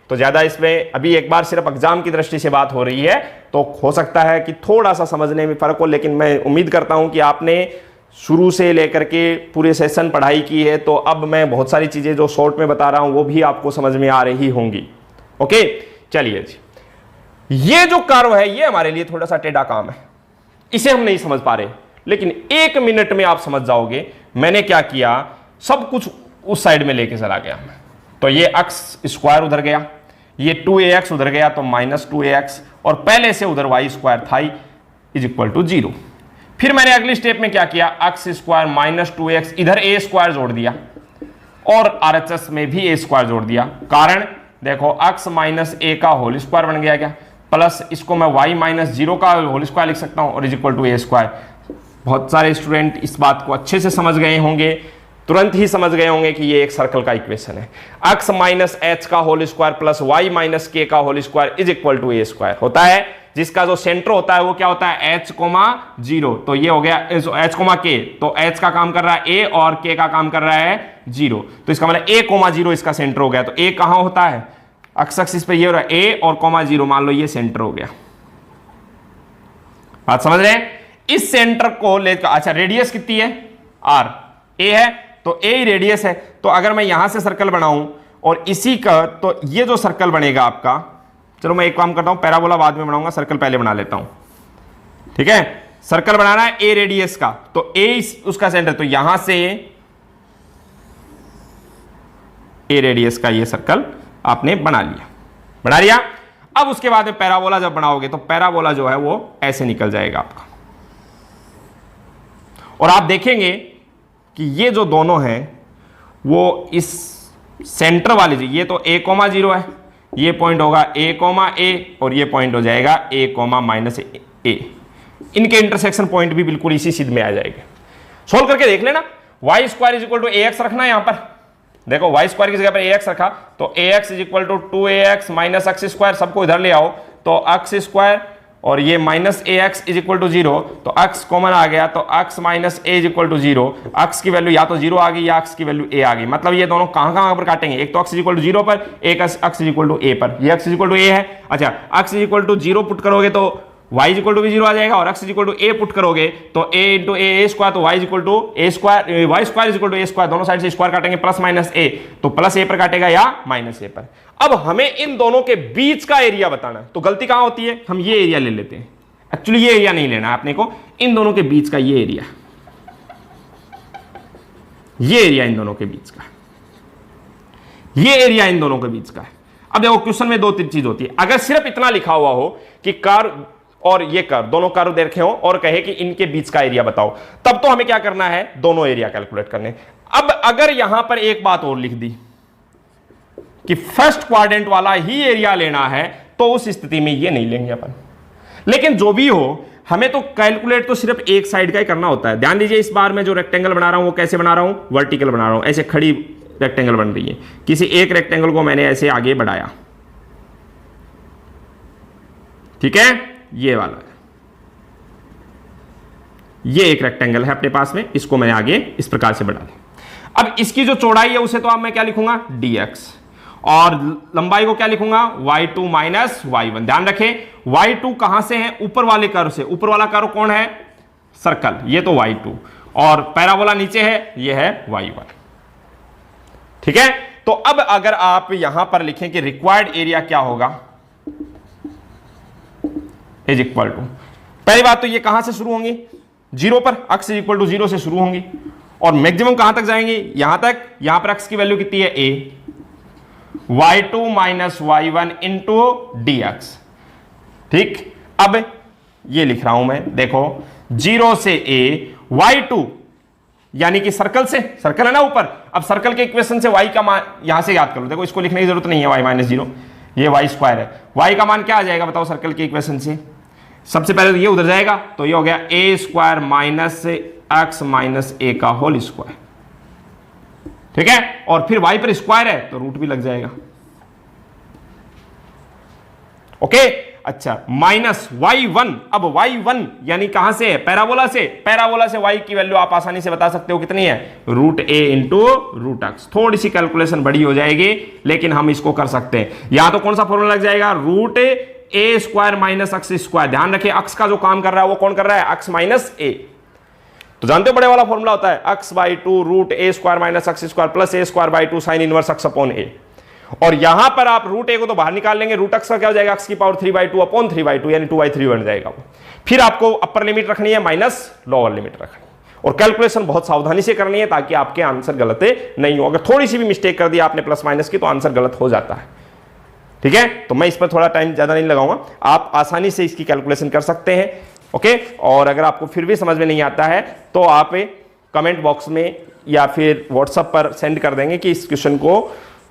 तो ज़्यादा इसमें अभी एक बार सिर्फ एग्जाम की दृष्टि से बात हो रही है, तो हो सकता है कि थोड़ा सा समझने में फर्क हो, लेकिन मैं उम्मीद करता हूं कि आपने शुरू से लेकर के पूरे सेशन पढ़ाई की है, तो अब मैं बहुत सारी चीज़ें जो शॉर्ट में बता रहा हूं वो भी आपको समझ में आ रही होंगी। ओके, चलिए जी, ये जो कर्व है ये हमारे लिए थोड़ा सा टेढ़ा काम है, इसे हम नहीं समझ पा रहे, लेकिन 1 मिनट में आप समझ जाओगे। मैंने क्या किया, सब कुछ उस साइड में लेके चला गया, तो ये x स्क्वायर उधर गया, ये 2ax उधर गया तो माइनस 2ax, और पहले से उधर y स्क्वायर था इज इक्वल टू 0। फिर मैंने अगली स्टेप में क्या किया, x स्क्वायर माइनस 2x, इधर a स्क्वायर जोड़ दिया और RHS में भी a स्क्वायर जोड़ दिया। कारण देखो x माइनस a का होल स्क्वायर बन गया, क्या प्लस इसको मैं y माइनस 0 का होल स्क्वायर लिख सकता हूं और is equal to a square. बहुत सारे स्टूडेंट इस बात को अच्छे से समझ गए होंगे, तुरंत ही समझ गए होंगे कि ये एक सर्कल का इक्वेशन है। x माइनस h का whole square plus y minus k का whole square is equal to a square होता है, जिसका जो सेंटर होता है वो क्या होता है, h, 0। तो ये हो गया h, k, तो h का काम कर रहा है a और k का काम कर रहा है 0, तो इसका मतलब a, 0 इसका सेंटर हो गया। तो a कहां होता है, एक्स एक्सिस पे ये हो रहा है a और 0, मान लो ये सेंटर हो गया। बात समझ रहे हैं? इस सेंटर को लेकर, अच्छा रेडियस कितनी है, r, a है तो a ही रेडियस है। तो अगर मैं यहां से सर्कल बनाऊं और इसी का, तो ये जो सर्कल बनेगा आपका, चलो मैं एक काम करता हूं, पैराबोला बाद में बनाऊंगा, सर्कल पहले बना लेता हूं, ठीक है। सर्कल बनाना है a रेडियस का, तो a उसका सेंटर, तो यहां से a रेडियस का ये सर्कल आपने बना लिया। अब उसके बाद में पैराबोला जब बनाओगे तो पैराबोला जो है वो ऐसे निकल जाएगा आपका, और आप देखेंगे कि ये जो दोनों हैं वो इस सेंटर वाली जी, ये तो a,0 है, ये पॉइंट होगा a,a और ये पॉइंट हो जाएगा a,-a। इनके इंटरसेक्शन पॉइंट भी बिल्कुल इसी सिद्ध में आ जाएंगे। सोल्व करके देख लेना। y square is equal to ax रखना है यहां पर, देखो y स्क्वायर की जगह पर ax रखा तो ax is equal to 2ax minus x square, सबको इधर ले आओ तो x स्क्वायर और ये minus ax is equal to 0, तो x कॉमन आ गया तो x minus a is equal to 0। x की वैल्यू या तो 0 आ गई या x की वैल्यू a आ गई, मतलब ये दोनों कहां पर काटेंगे, एक तो x इज इक्वल टू 0 पर, एक x is equal to a पर, ये x is equal to a है। अच्छा, x is equal to 0 put करोगे तो y इज इक्वल टू भी 0 आ जाएगा और x is equal to a put करोगे तो a इंटू a स्क्वायर, तो y is equal to a square, y square is equal to a square, दोनों साइड से स्क्वायर काटेंगे प्लस माइनस a, तो प्लस a पर काटेगा या माइनस a पर। अब हमें इन दोनों के बीच का एरिया बताना है, तो गलती कहां होती है, हम ये एरिया ले लेते हैं। एक्चुअली ये एरिया नहीं लेना है अपने को, इन दोनों के बीच का ये एरिया, ये एरिया इन दोनों के बीच का, ये एरिया इन दोनों के बीच का है। अब देखो क्वेश्चन में 2-3 चीज होती है, अगर सिर्फ इतना लिखा हुआ हो कि कर्व और ये कर्व, दोनों कर्व देखे हो और कहे कि इनके बीच का एरिया बताओ, तब तो हमें क्या करना है, दोनों एरिया कैलकुलेट करने। अब अगर यहां पर एक बात और लिख दी कि फर्स्ट क्वाड्रेंट वाला ही एरिया लेना है, तो उस स्थिति में ये नहीं लेंगे अपन। लेकिन जो भी हो, हमें तो कैलकुलेट तो सिर्फ एक साइड का ही करना होता है। ध्यान दीजिए, इस बार मैं जो रेक्टेंगल बना रहा हूं वो कैसे बना रहा हूं, वर्टिकल बना रहा हूं, ऐसे खड़ी रेक्टेंगल बन रही है, किसी एक रेक्टेंगल को मैंने ऐसे आगे बढ़ाया, ठीक है, ये वाला, ये एक रेक्टेंगल है अपने पास में, इसको मैंने आगे इस प्रकार से बढ़ा दिया। अब इसकी जो चौड़ाई है उसे तो अब मैं क्या लिखूंगा, dx, और लंबाई को क्या लिखूंगा, y2 माइनस y1। ध्यान रखें y2 कहां से है, ऊपर वाले कर्व से, ऊपर वाला कर्व कौन है, सर्कल, ये तो y2, और पैराबोला नीचे है, ये है y1, ठीक है। तो अब अगर आप यहां पर लिखें कि रिक्वायर्ड एरिया क्या होगा, इज इक्वल टू, पहली बात तो ये कहां से शुरू होंगी, 0 पर, x इज इक्वल टू 0 से शुरू होंगी और मैक्सिमम कहां तक जाएंगे, यहां तक। यहां पर x की वैल्यू कितनी है, a, y2 minus y1 into dx, ठीक। अब ये लिख रहा हूं मैं, देखो 0 से a, y2 यानी कि सर्कल से, सर्कल है ना ऊपर, अब सर्कल के इक्वेशन से y का मान यहां से याद करो, देखो इसको लिखने की जरूरत नहीं है, y माइनस 0, ये y स्क्वायर है, y का मान क्या आ जाएगा बताओ सर्कल के इक्वेशन से, सबसे पहले तो ये उधर जाएगा, तो ये हो गया a square minus x minus a का होल स्क्वायर, ठीक है, और फिर y पर स्क्वायर है तो रूट भी लग जाएगा, ओके। अच्छा, माइनस y1, अब y1 यानी कहां से है, पैराबोला से, पैराबोला से y की वैल्यू आप आसानी से बता सकते हो कितनी है, root a into root x। थोड़ी सी कैलकुलेशन बड़ी हो जाएगी लेकिन हम इसको कर सकते हैं। यहां तो कौन सा फॉर्मूला लग जाएगा, root a square minus x square. ध्यान रखिए x का जो काम कर रहा है वो कौन कर रहा है, x माइनस a, तो जानते हो बड़े वाला फॉर्मूला होता है x by 2 root a square minus x square plus a square by 2 sine inverse x upon a। और यहां पर आप रूट a को तो बाहर निकाल लेंगे, रूट x का क्या हो जाएगा, x की पावर 3/2 अपॉन 3/2 यानी 2/3 बन जाएगा वो। फिर आपको अपर लिमिट रखनी है माइनस लोअर लिमिट रखनी है, और कैलकुलेशन बहुत सावधानी से करनी है ताकि आपके आंसर गलत नहीं हो। अगर थोड़ी सी भी मिस्टेक कर दी आपने प्लस माइनस की तो आंसर गलत हो जाता है, ठीक है। तो मैं इस पर थोड़ा टाइम ज्यादा नहीं लगाऊंगा, आप आसानी से इसकी कैलकुलेशन कर सकते हैं, ओके। और अगर आपको फिर भी समझ में नहीं आता है तो आप कमेंट बॉक्स में या फिर व्हाट्सएप पर सेंड कर देंगे कि इस क्वेश्चन को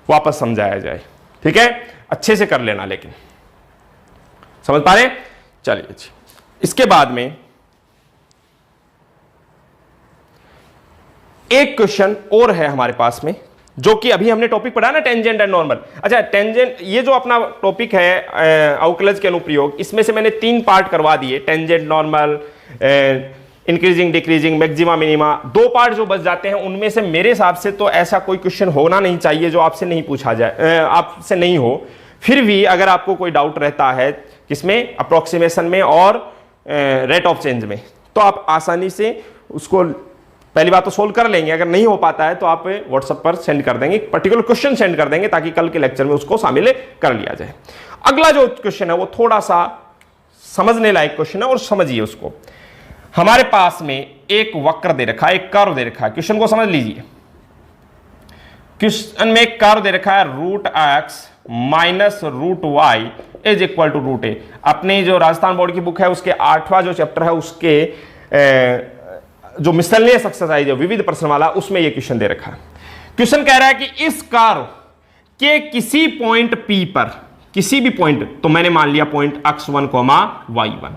वापस समझाया जाए, ठीक है। अच्छे से कर लेना, लेकिन समझ पा रहे, चलिए जी। इसके बाद में एक क्वेश्चन और है हमारे पास में, जो कि अभी हमने टॉपिक पढ़ा ना, टेंजेंट एंड नॉर्मल। अच्छा, टेंजेंट, ये जो अपना टॉपिक है अवकलज के अनुप्रयोग, इसमें से मैंने 3 पार्ट करवा दिए, tangent, normal, increasing decreasing, maxima minima. 2 part जो बच जाते हैं उनमें से मेरे हिसाब से तो ऐसा कोई क्वेश्चन होना नहीं चाहिए जो आपसे नहीं पूछा जाए, आपसे नहीं हो। फिर भी अगर आपको कोई डाउट रहता है किसमें, अप्रोक्सीमेशन में और रेट ऑफ चेंज में, तो आप आसानी से उसको पहली बात तो सोल्व कर लेंगे। अगर नहीं हो पाता है तो आप व्हाट्सएप पर सेंड कर देंगे, पर्टिकुलर क्वेश्चन सेंड कर देंगे ताकि कल के लेक्चर में उसको शामिल कर लिया जाए। अगला जो क्वेश्चन है वो थोड़ा सा समझने लायक क्वेश्चन है, और समझिए उसको। हमारे पास में एक वक्र दे रखा है, एक कर्व दे रखा है, क्वेश्चन को समझ लीजिए। क्वेश्चन में एक कर्व दे रखा है, root x minus root y is equal to root a। अपनी जो राजस्थान बोर्ड की बुक है उसके 8वां जो चैप्टर है उसके जो मिसलेनियस एक्सरसाइज है विविध प्रश्न वाला, उसमें ये क्वेश्चन दे रखा है। क्वेश्चन कह रहा है कि इस कर्व के किसी पॉइंट P पर, किसी भी पॉइंट, तो मैंने मान लिया पॉइंट x1, y1,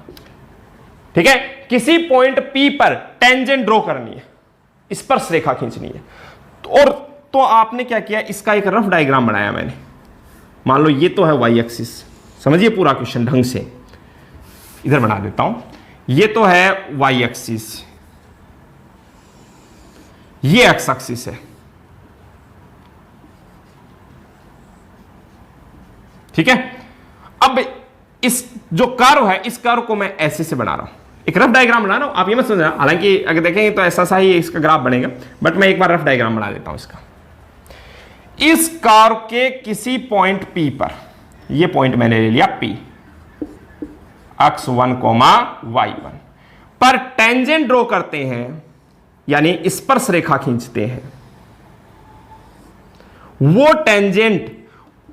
ठीक है, किसी पॉइंट P पर टेंजेंट ड्रॉ करनी है, स्पर्श रेखा खींचनी है। और तो आपने क्या किया, इसका एक रफ डायग्राम बनाया मैंने। मान लो ये तो है y एक्सिस, समझिए पूरा क्वेश्चन ढंग से, इधर बना देता हूं। ये तो है y एक्सिस, ये x एक्सिस है, ठीक है। अब इस जो कर्व है, इस कर्व को मैं ऐसे से बना रहा हूं, एक रफ डायग्राम बना रहा हूं, आप ये मत समझना, हालांकि अगर देखेंगे तो ऐसा सा ही इसका ग्राफ बनेगा, बट मैं एक बार रफ डायग्राम बना देता हूं इसका। इस कर्व के किसी पॉइंट P पर, ये पॉइंट मैंने ले लिया P, x1, y1 पर टेंजेंट ड्रॉ करते हैं, यानी स्पर्श रेखा खींचते हैं। वो टेंजेंट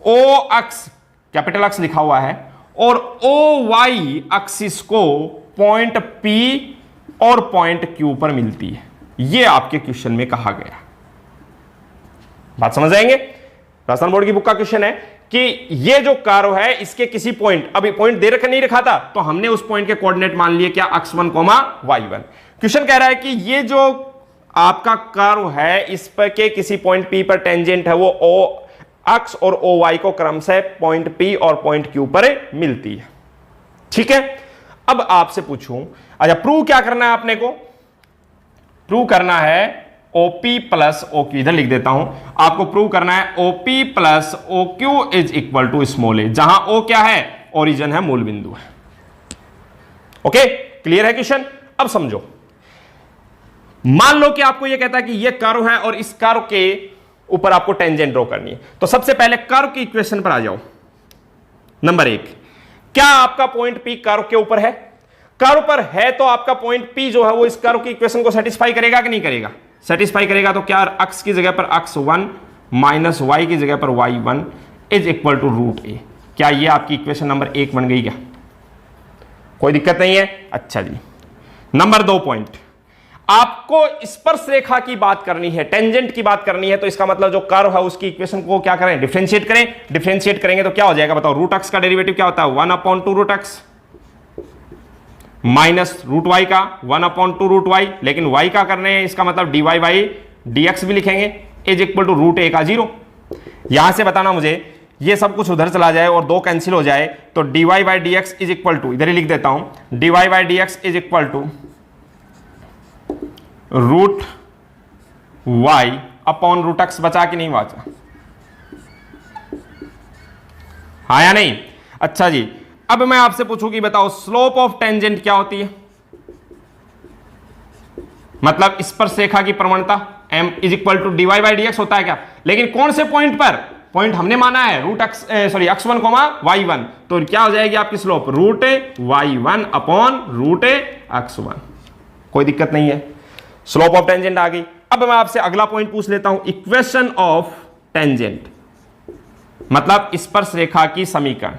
OX, कैपिटल X लिखा हुआ है, और OY एक्सिस को पॉइंट P और पॉइंट Q पर मिलती है। यह आपके क्वेश्चन में कहा गया। बात समझ आएंगे? राजस्थान बोर्ड की बुक का क्वेश्चन है कि ये जो कर्व है, इसके किसी पॉइंट, अभी पॉइंट दे रखा नहीं रखा था, तो हमने उस पॉइंट के कोऑर्डिनेट मान लिए क्या, x1, y1। क्वेश्चन कह रहा है कि ये जो आपका कर्व है, इस पर के किसी पॉइंट P पर टेंजेंट है, वो OX और OY को क्रम से पॉइंट P और पॉइंट Q पर मिलती है, ठीक है। अब आपसे पूछूं, अच्छा प्रूव क्या करना है आपने को? प्रूव करना है OP प्लस OQ, इधर लिख देता हूं, आपको प्रूव करना है OP plus OQ is equal to small a, जहां O क्या है, ओरिजिन है, मूल बिंदु है। ओके, क्लियर है क्वेश्चन? अब समझो, मान लो कि आपको यह कहता है कि यह कर्व है और इस कर्व के ऊपर आपको टेंजेंट ड्रॉ करनी है, तो सबसे पहले कर्व की इक्वेशन पर आ जाओ। नंबर 1, क्या आपका पॉइंट P कर्व के ऊपर है? कर्व पर है तो आपका पॉइंट P जो है वो इस कर्व की इक्वेशन को सेटिस्फाई करेगा कि नहीं करेगा? सेटिस्फाई करेगा। तो क्या x की जगह पर x1 माइनस y की जगह पर y1 is equal to √a। क्या ये आपकी इक्वेशन नंबर 1 बन गई क्या? कोई दिक्कत नहीं है? अच्छा जी। नंबर 2 पॉइंट, आपको स्पर्श रेखा की बात करनी है, टेंजेंट की बात करनी है, तो इसका मतलब जो कर्व है उसकी इक्वेशन को क्या करें, डिफरेंशिएट करें। डिफरेंशिएट करेंगे तो क्या हो जाएगा बताओ? √x का डेरिवेटिव क्या होता है? 1/2 √x माइनस √y का 1/2 √y, लेकिन y का करने हैं, इसका मतलब dy/dx भी लिखेंगे, इज इक्वल टू √a का 0। यहां से बताना मुझे, ये सब कुछ उधर चला जाए और 2 कैंसिल हो जाए, तो dy/dx इज इक्वल टू, इधर ही लिख देता हूं, dy/dx is equal to √y upon √x। बचा कि नहीं बचा? हाँ या नहीं? अच्छा जी। अब मैं आपसे पूछूं कि बताओ स्लोप ऑफ टेंजेंट क्या होती है? मतलब स्पर्श रेखा की प्रवणता m is equal to dy/dx होता है क्या? लेकिन कौन से पॉइंट पर? पॉइंट हमने माना है x1, y1, तो क्या हो जाएगी आपकी स्लोप? √y1 upon √x1। कोई दिक्कत नहीं है, स्लोप ऑफ टेंजेंट आ गई। अब मैं आपसे अगला पॉइंट पूछ लेता हूं, इक्वेशन ऑफ टेंजेंट, मतलब स्पर्श रेखा की समीकरण।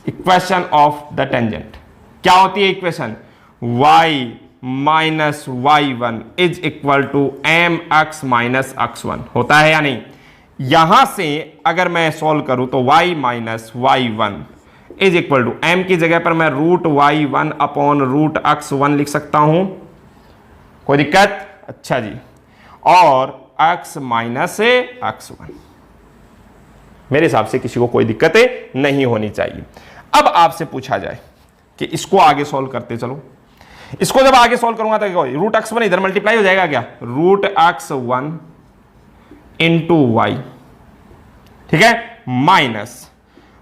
इक्वेशन ऑफ द टेंजेंट क्या होती है? Equation y minus y1 is equal to mx minus x1 होता है या नहीं? यहां से अगर मैं सॉल्व करूं तो y minus y1 is equal to m की जगह पर मैं √y1 अपॉन √x1 लिख सकता हूं। कोई दिक्कत? अच्छा जी। और x माइनस x1, मेरे हिसाब से किसी को कोई दिक्कत नहीं होनी चाहिए। अब आपसे पूछा जाए कि इसको आगे सॉल्व करते चलो, इसको जब आगे सॉल्व करूंगा तो √x1 इधर मल्टीप्लाई हो जाएगा क्या? √x1 इंटू y, ठीक है, माइनस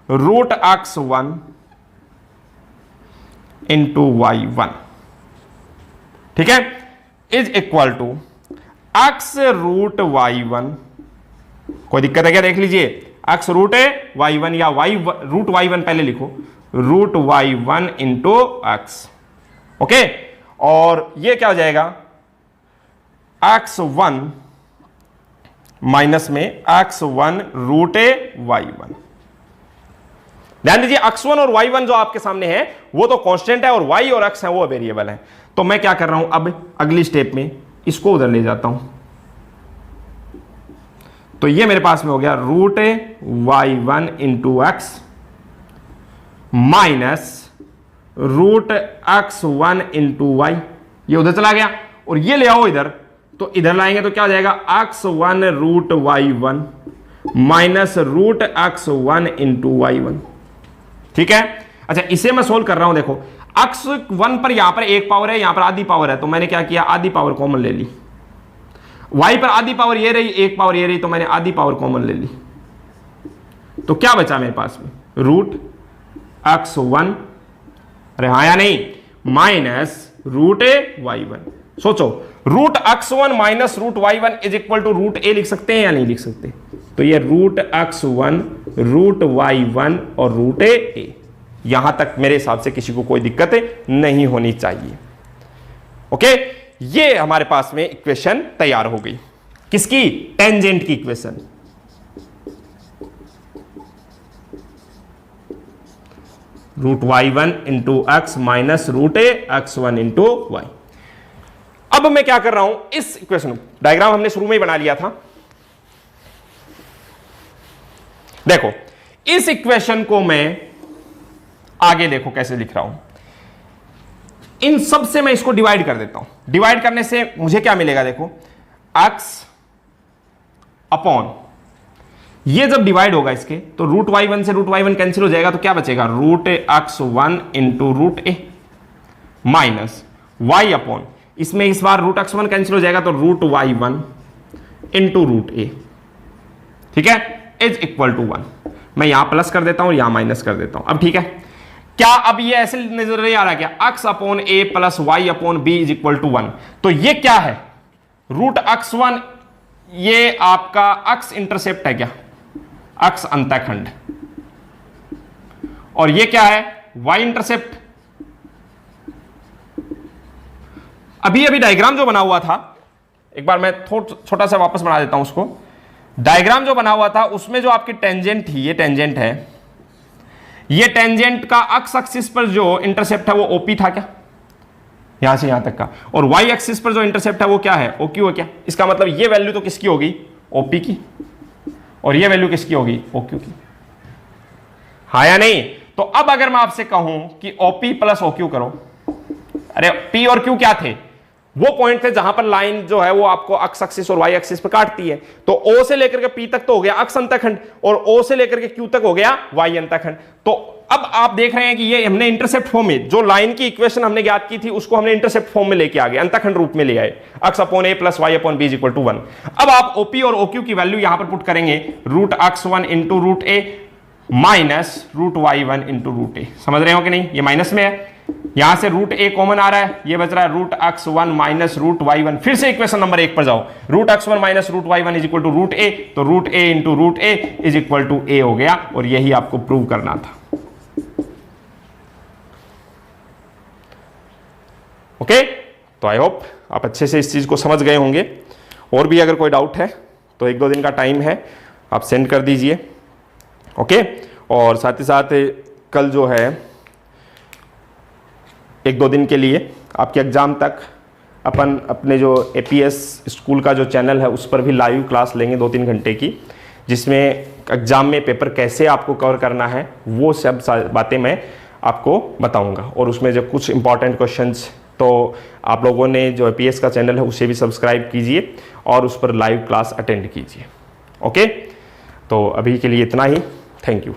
√x1 इंटू y1, ठीक है, is equal to x √y1। कोई दिक्कत है क्या? देख लीजिए, x √y1 या y √y1 पहले लिखो, √y1 इंटू x, ओके। और ये क्या हो जाएगा? x1 माइनस में x1 √y1, ध्यान दीजिए x1 और y1 जो आपके सामने है वो तो कांस्टेंट है और y और x है वो वेरिएबल है। तो मैं क्या कर रहा हूं, अब अगली स्टेप में इसको उधर ले जाता हूं। तो ये मेरे पास में हो गया root y1 into x minus root x1 into y. ये उधर चला गया और ये ले आओ इधर, तो इधर लाएंगे तो क्या हो जाएगा x1 root y1 minus root x1 into y1। ठीक है, अच्छा इसे मैं सोल्व कर रहा हूं। देखो x1 पर यहां पर एक पावर है, यहां पर आधी पावर है, तो मैंने क्या किया, आधी पावर कॉमन ले ली। y पर आधी पावर ये रही, एक पावर ये रही, तो मैंने आधी पावर कॉमन ले ली। तो क्या बचा मेरे पास में, रूट x1, अरे हाँ या नहीं, माइनस रूट y1। सोचो root x1 minus root y1 is equal to root a लिख सकते हैं या नहीं लिख सकते? तो ये रूट x1 रूट y1 और रूट a। यहां तक मेरे हिसाब से किसी को कोई दिक्कत नहीं होनी चाहिए। ओके, ये हमारे पास में इक्वेशन तैयार हो गई। किसकी? टेंजेंट की equation. Root y1 into x minus root x1 into y. अब मैं क्या कर रहा हूं, इस इक्वेशन डायग्राम हमने शुरू में ही बना लिया था। देखो इस इक्वेशन को मैं आगे देखो कैसे लिख रहा हूं। इन सब से मैं इसको डिवाइड कर देता हूं। डिवाइड करने से मुझे क्या मिलेगा, देखो x अपॉन, ये जब डिवाइड होगा इसके तो रूट y1 से रूट y1 कैंसिल हो जाएगा, तो क्या बचेगा, रूट x1 इंटू रूट ए माइनस y अपॉन, इसमें इस बार रूट x1 कैंसिल हो जाएगा तो रूट y1 इंटू रूट ए। ठीक है, इज इक्वल टू 1। मैं यहां प्लस कर देता हूं, यहां माइनस कर देता हूं। अब ठीक है, क्या अब ये ऐसे नजर नहीं आ रहा क्या, x upon A plus y upon B is equal to 1। तो ये क्या है, रूट x1, ये आपका x इंटरसेप्ट है क्या, x अंतःखंड, और ये क्या है, y इंटरसेप्ट। अभी अभी डायग्राम जो बना हुआ था, एक बार मैं छोटा सा वापस बना देता हूं उसको। डायग्राम जो बना हुआ था उसमें जो आपकी टेंजेंट थी, ये टेंजेंट है, ये टेंजेंट का x एक्सिस पर जो इंटरसेप्ट है वो OP था क्या, यहां से यहां तक का, और y एक्सिस पर जो इंटरसेप्ट है वो क्या है, OQ है क्या। इसका मतलब ये वैल्यू तो किसकी होगी, OP की, और ये वैल्यू किसकी होगी, OQ की। हाँ या नहीं? तो अब अगर मैं आपसे कहूं कि OP प्लस OQ करो, अरे P और Q क्या थे, वो पॉइंट थे जहां पर लाइन जो है वो आपको x एक्सिस और y एक्सिस पर काटती है। तो O से लेकर के P तक तो हो गया x अंतःखंड, और O से लेकर के Q तक हो गया y अंतःखंड। तो अब आप देख रहे हैं कि ये हमने इंटरसेप्ट फॉर्म में, जो लाइन की इक्वेशन हमने ज्ञात की थी उसको हमने इंटरसेप्ट फॉर्म में लेके आ गए, अंतःखंड रूप में ले आए, x upon a plus y upon b is equal to 1। अब आप OP और OQ की वैल्यू यहां पर पुट करेंगे, root x1 into root a minus root y1 into root a। समझ रहे हो कि नहीं, ये माइनस में है, यहां से रूट a कॉमन आ रहा है, ये बच रहा है root x1 minus root y1। फिर से इक्वेशन नंबर 1 पर जाओ, root x1 minus root y1 is equal to root a, तो root a into root a is equal to a हो गया, और यही आपको प्रूव करना था। ओके, तो आई होप आप अच्छे से इस चीज को समझ गए होंगे। और भी अगर कोई डाउट है तो 1-2 दिन का टाइम है, आप सेंड कर दीजिए। ओके, और साथ ही साथ कल जो है 1-2 दिन के लिए आपके एग्जाम तक अपन अपने जो APS स्कूल का जो चैनल है उस पर भी लाइव क्लास लेंगे 2-3 घंटे की, जिसमें एग्जाम में पेपर कैसे आपको कवर करना है वो सब बातें मैं आपको बताऊंगा। और उसमें जो कुछ इंपॉर्टेंट क्वेश्चंस, तो आप लोगों ने जो APS का चैनल है उसे भी सब्सक्राइब कीजिए और उस पर लाइव क्लास अटेंड कीजिए। ओके, तो अभी के लिए इतना ही, थैंक यू।